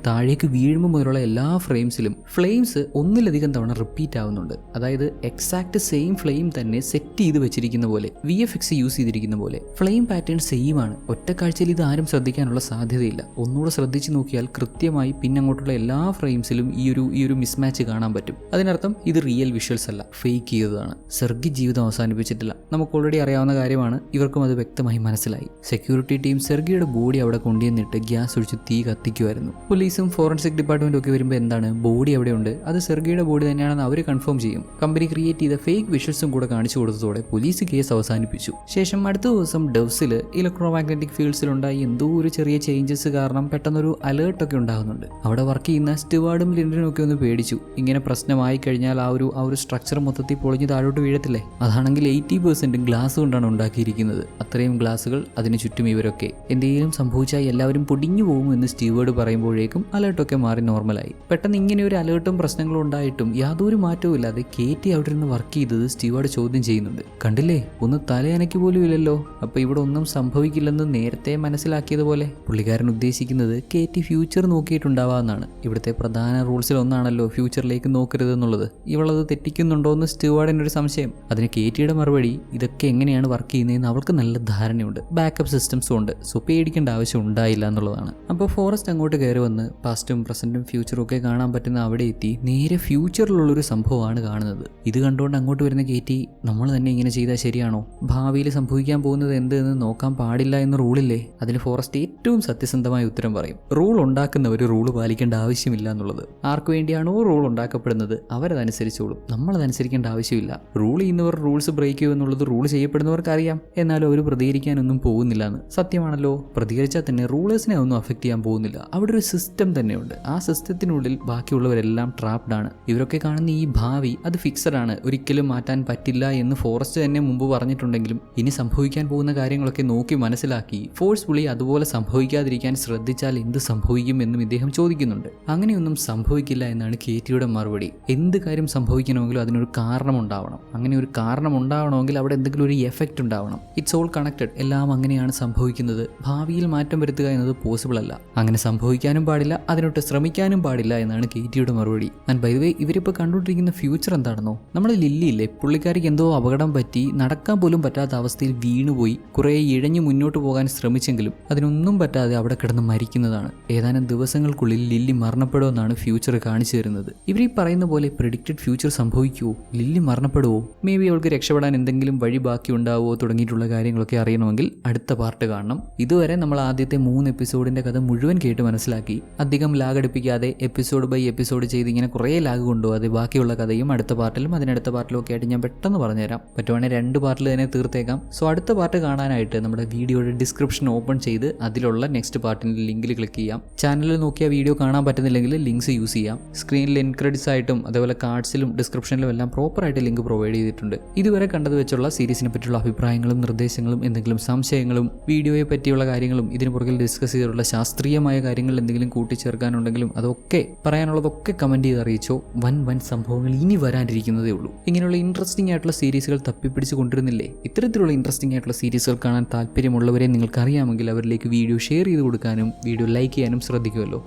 താഴേക്ക് വീഴുമ്പോൾ മുതലുള്ള എല്ലാ ഫ്രെയിംസിലും ഫ്ലെയിംസ് ഒന്നിലധികം തവണ റിപ്പീറ്റ് ആവുന്നുണ്ട്. അതായത് എക്സാക്ട് സെയിം ഫ്ലെയിം തന്നെ സെറ്റ് ചെയ്ത് വെച്ചിരിക്കുന്ന പോലെ, VFX യൂസ് ചെയ്തിരിക്കുന്ന പോലെ ഫ്ലെയിം പാറ്റേൺ സെയിം ആണ്. ഒറ്റക്കാഴ്ചയിൽ ഇത് ആരും ശ്രദ്ധിക്കാനുള്ള സാധ്യതയില്ല. ഒന്നുകൂടെ ശ്രദ്ധിച്ചു നോക്കിയാൽ കൃത്യമായി പിന്നങ്ങോട്ടുള്ള എല്ലാ ഫ്രെയിംസിലും ഈ ഒരു മിസ്മാച്ച് കാണാൻ പറ്റും. അതിനർത്ഥം ഇത് റിയൽ വിഷ്വൽസ് അല്ല, ഫേക്ക് ചെയ്തതാണ്. സെർഗി ജീവിതം അവസാനിപ്പിച്ചിട്ടില്ല. നമുക്ക് ഓൾറെഡി അറിയാവുന്ന കാര്യമാണ്. ഇവർക്കും അത് വ്യക്തമായി മനസ്സിലായി. സെക്യൂരിറ്റി ടീം സെർഗിയുടെ ബോഡി അവിടെ കൊണ്ടുവന്നിട്ട് ഗ്യാസ് ഒഴിച്ച് തീ കത്തിക്കുമായിരുന്നു. പോലീസും ഫോറൻസിക് ഡിപ്പാർട്ട്മെന്റും ഒക്കെ വരുമ്പോൾ എന്താണ്, ബോഡി എവിടെയുണ്ട്, അത് സെർഗിയുടെ ബോഡി തന്നെയാണെന്ന് അവർ കൺഫേം ചെയ്യും. കമ്പനി ക്രിയേറ്റ് ചെയ്ത ഫേക്ക് വിഷ്വൽസും കൂടെ കാണിച്ചു കൊടുത്തതോടെ പോലീസ് കേസ് അവസാനിപ്പിച്ചു. ശേഷം അടുത്ത ദിവസം ഡെവ്സിൽ ഇലക്ട്രോമാഗ്നറ്റിക് ഫീൽഡ്സിലുണ്ടായി എന്തോ ഒരു ചെറിയ ചേഞ്ചസ് കാരണം പെട്ടെന്നൊരു അലേർട്ടൊക്കെ ഉണ്ടാകുന്നുണ്ട്. അവിടെ വർക്ക് ചെയ്യുന്ന സ്റ്റുവാർഡും ലിൻഡനും ഒക്കെ ഒന്ന് പേടിച്ചു. ഇങ്ങനെ പ്രശ്നമായി കഴിഞ്ഞാൽ ആ ഒരു സ്ട്രക്ചർ മൊത്തത്തിൽ പൊളിഞ്ഞ് താഴോട്ട് വീഴത്തില്ലേ. അതാണെങ്കിൽ 80% ഗ്ലാസ് കൊണ്ടാണ് ഉണ്ടാക്കിയിരിക്കുന്നത്. അത്രയും ഗ്ലാസുകൾ, അതിന് ചുറ്റും ഇവരൊക്കെ. എന്തെങ്കിലും സംഭവിച്ചാൽ എല്ലാവരും പൊടിഞ്ഞു പോകും എന്ന് സ്റ്റീവേർഡ് പറയുമ്പോഴേക്കും അലേർട്ടൊക്കെ മാറി നോർമലായി. പെട്ടെന്ന് ഇങ്ങനെ ഒരു അലേർട്ടും പ്രശ്നങ്ങളും ഉണ്ടായിട്ടും യാതൊരു മാറ്റവും ഇല്ലാതെ കേറ്റി അവിടെ നിന്ന് വർക്ക് ചെയ്തത് സ്റ്റീവേർഡ് ചോദ്യം ചെയ്യുന്നുണ്ട്. കണ്ടില്ലേ, ഒന്ന് തലയനയ്ക്ക് പോലും ഇല്ലല്ലോ. അപ്പൊ ഇവിടെ ഒന്നും സംഭവിക്കില്ലെന്ന് നേരത്തെ മനസ്സിലാക്കിയതുപോലെ. പുള്ളിക്കാരൻ ഉദ്ദേശിക്കുന്നത് കേറ്റി ഫ്യൂച്ചർ നോക്കിയിട്ടുണ്ടാവാന്നാണ്. ഇവിടുത്തെ പ്രധാന റൂൾസിൽ ഒന്നാണല്ലോ ഫ്യൂച്ചറിലേക്ക് നോക്കരുതെന്നുള്ളത്. ഇവളത് തെറ്റിക്കുന്നുണ്ടോ എന്ന് സ്റ്റീവാർഡിനൊരു സംശയം. അതിന് കേറ്റിയുടെ മറുപടി, ഇതൊക്കെ എങ്ങനെയാണ് വർക്ക് ചെയ്യുന്നതെന്ന് അവൾക്ക് നല്ല ധാരണയുണ്ട്, ബാക്കപ്പ് സിസ്റ്റംസും ഉണ്ട്, സോ പേടിക്കേണ്ട ആവശ്യം ഉണ്ടായില്ല എന്നുള്ളതാണ്. അപ്പോൾ ഫോറസ്റ്റ് അങ്ങോട്ട് കയറി വന്ന് പാസ്റ്റും പ്രസന്റും ഫ്യൂച്ചറും ഒക്കെ കാണാൻ പറ്റുന്ന അവിടെ എത്തി നേരെ ഫ്യൂച്ചറിലുള്ളൊരു സംഭവമാണ് കാണുന്നത്. ഇത് കണ്ടുകൊണ്ട് അങ്ങോട്ട് വരുന്ന കേറ്റി, നമ്മൾ തന്നെ ഇങ്ങനെ ചെയ്താൽ ശരിയാണോ, ഭാവിയിൽ സംഭവിക്കാൻ പോകുന്നത് എന്ത് എന്ന് നോക്കാൻ പാടില്ല എന്ന റൂളില്ലേ. അതിന് ഫോറസ്റ്റ് ഏറ്റവും സത്യസന്ധമായ ഉത്തരം പറയും, റൂൾ ഉണ്ടാക്കുന്നവർ റൂൾ പാലിക്കേണ്ട ആവശ്യമില്ല എന്നുള്ളത്. ആർക്കു വേണ്ടിയാണോ റൂൾ ഉണ്ടാക്കപ്പെടുന്നത് അവരതനുസരിച്ചോളും, നമ്മളതനുസരിക്കേണ്ട ആവശ്യമില്ല. റൂൾ ചെയ്യുന്നവർ റൂൾസ് ബ്രേക്ക് ചെയ്യും എന്നുള്ളത് റൂൾ ചെയ്യപ്പെടുന്നവർക്ക് അറിയാം. എന്നാലും അവർ പ്രതികരിക്കാനൊന്നും പോകുന്നില്ല എന്ന്. സത്യമാണല്ലോ, പ്രതികരിച്ചാൽ തന്നെ റൂളേഴ്സിനെ ഒന്നും അഫക്റ്റ് ചെയ്യാൻ പോകുന്നില്ല. അവിടെ ഒരു സിസ്റ്റം തന്നെയുണ്ട്. ആ സിസ്റ്റത്തിനുള്ളിൽ ബാക്കിയുള്ളവരെല്ലാം ട്രാപ്ഡ് ആണ്. ഇവരൊക്കെ കാണുന്ന ഈ ഭാവി അത് ഫിക്സഡ് ആണ്, ഒരിക്കലും മാറ്റാൻ പറ്റില്ല എന്ന് ഫോറസ്റ്റ് തന്നെ മുമ്പ് പറഞ്ഞിട്ടുണ്ടെങ്കിലും ഇനി സംഭവിക്കാൻ പോകുന്ന കാര്യങ്ങളൊക്കെ നോക്കി മനസ്സിലാക്കി ഫോഴ്സ്ഫുള്ളി അതുപോലെ സംഭവിക്കാതിരിക്കാൻ ശ്രദ്ധിച്ചാൽ എന്ത് സംഭവിക്കും എന്നും ഇദ്ദേഹം ചോദിക്കുന്നുണ്ട്. അങ്ങനെയൊന്നും സംഭവിക്കില്ല എന്നാണ് കേറ്റിയുടെ മറുപടി. എന്ത് കാര്യം സംഭവിക്കണമെങ്കിലും അതിനൊരു കാരണം ഉണ്ടാവണം. അങ്ങനെ ഒരു കാരണം ഉണ്ടാവണമെങ്കിൽ അവിടെ എന്തെങ്കിലും ഒരു എഫക്റ്റ് ഉണ്ടാവണം. It's all connected. എല്ലാം അങ്ങനെയാണ് സംഭവിക്കുന്നത്. ഭാവിയിൽ മാറ്റം വരുത്തുക എന്നത് പോസിബിൾ അല്ല. അങ്ങനെ സംഭവിക്കാനും പാടില്ല, അതിനൊട്ട് ശ്രമിക്കാനും പാടില്ല എന്നാണ് കേറ്റിയുടെ മറുപടി. ആൻഡ് ബൈ ദ വേ, ഇവരിപ്പോൾ കണ്ടുകൊണ്ടിരിക്കുന്ന ഫ്യൂച്ചർ എന്താണെന്നോ, നമ്മുടെ ലില്ലി ഇല്ലേ, പുള്ളിക്കാരിക്ക് എന്തോ അപകടം പറ്റി നടക്കാൻ പോലും പറ്റാത്ത അവസ്ഥയിൽ വീണുപോയി കുറേ ഇഴഞ്ഞു മുന്നോട്ട് പോകാൻ ശ്രമിച്ചെങ്കിലും അതിനൊന്നും പറ്റാതെ അവിടെ കിടന്ന് മരിക്കുന്നതാണ്. ഏതാനും ദിവസങ്ങൾക്കുള്ളിൽ ലില്ലി മരണപ്പെടുമെന്നാണ് ഫ്യൂച്ചർ കാണിച്ചു തരുന്നത്. ഇവർ ഈ പറയുന്ന പോലെ പ്രെഡിക്റ്റഡ് ഫ്യൂച്ചർ സംഭവിക്കുമോ? ലില്ലി മരണപ്പെടുമോ? മേ ബി അവൾക്ക് രക്ഷപ്പെടാൻ എന്തെങ്കിലും വഴി ബാക്കി ഉണ്ടാവുമോ തുടങ്ങിയിട്ടുള്ള കാര്യങ്ങളൊക്കെ അറിയണമെങ്കിൽ അടുത്ത പാർട്ട് കാണണം. ഇതുവരെ നമ്മൾ ആദ്യത്തെ 3 എപ്പിസോഡിന്റെ കഥ മുഴുവൻ കേട്ട് മനസ്സിലാക്കി. അധികം ലാഗ് അടുപ്പിക്കാതെ എപ്പിസോഡ് ബൈ എപ്പിസോഡ് ചെയ്ത് ഇങ്ങനെ കുറേ ലാഗ് കൊണ്ടുപോകാതെ ബാക്കിയുള്ള കഥയും അടുത്ത പാർട്ടിലും അതിനടുത്ത പാർട്ടിലും ഒക്കെ ആയിട്ട് ഞാൻ പെട്ടെന്ന് പറഞ്ഞുതരാം. പറ്റുവാണെങ്കിൽ 2 പാർട്ടിൽ തന്നെ തീർത്തേക്കാം. സോ അടുത്ത പാർട്ട് കാണാനായിട്ട് നമ്മുടെ വീഡിയോയുടെ ഡിസ്ക്രിപ്ഷൻ ഓപ്പൺ ചെയ്ത് അതിലുള്ള നെക്സ്റ്റ് പാർട്ടിൻ്റെ ലിങ്കിൽ ക്ലിക്ക് ചെയ്യാം. ചാനലിൽ നോക്കിയാൽ വീഡിയോ കാണാൻ പറ്റുന്നില്ലെങ്കിൽ ലിങ്ക്സ് യൂസ് ചെയ്യാം. സ്ക്രീനിൽ എൻ ക്രെഡിറ്റ്സ് ആയിട്ടും അതേപോലെ കാർഡ്സിലും ഡിസ്ക്രിപ്ഷനിലും എല്ലാം പ്രോപ്പറായിട്ട് ലിങ്ക് പ്രൊവൈഡ് ചെയ്തിട്ടുണ്ട്. ഇതുവരെ കണ്ടത് വെച്ചുള്ള സീരീസിനെ പറ്റിയുള്ള അഭിപ്രായങ്ങളും നിർദ്ദേശങ്ങളും എന്തെങ്കിലും സംശയങ്ങളും വീഡിയോയെ പറ്റിയുള്ള കാര്യങ്ങളും ഇതിന് പുറകിൽ ഡിസ്കസ് ചെയ്തിട്ടുള്ള ശാസ്ത്രീയമായ കാര്യങ്ങൾ എന്തെങ്കിലും കൂട്ടിച്ചേർക്കാനുണ്ടെങ്കിലും അതൊക്കെ പറയാനുള്ളതൊക്കെ കമൻറ്റ് ചെയ്ത് അറിയിച്ചോ. വൻ സംഭവങ്ങൾ ഇനി വരാനിരിക്കുന്നതേ ഉള്ളൂ. ഇങ്ങനെയുള്ള ഇൻട്രസ്റ്റിംഗ് ആയിട്ടുള്ള സീരീസുകൾ തപ്പിപ്പിടിച്ച് കൊണ്ടിരുന്നില്ലേ? ഇത്തരത്തിലുള്ള ഇൻട്രസ്റ്റിംഗ് ആയിട്ടുള്ള സീരീസുകൾ കാണാൻ താല്പര്യമുള്ളവരെ നിങ്ങൾക്കറിയാമെങ്കിൽ അവരിലേക്ക് വീഡിയോ ഷെയർ ചെയ്ത് കൊടുക്കാനും വീഡിയോ ലൈക്ക് ചെയ്യാനും ശ്രദ്ധിക്കുമല്ലോ.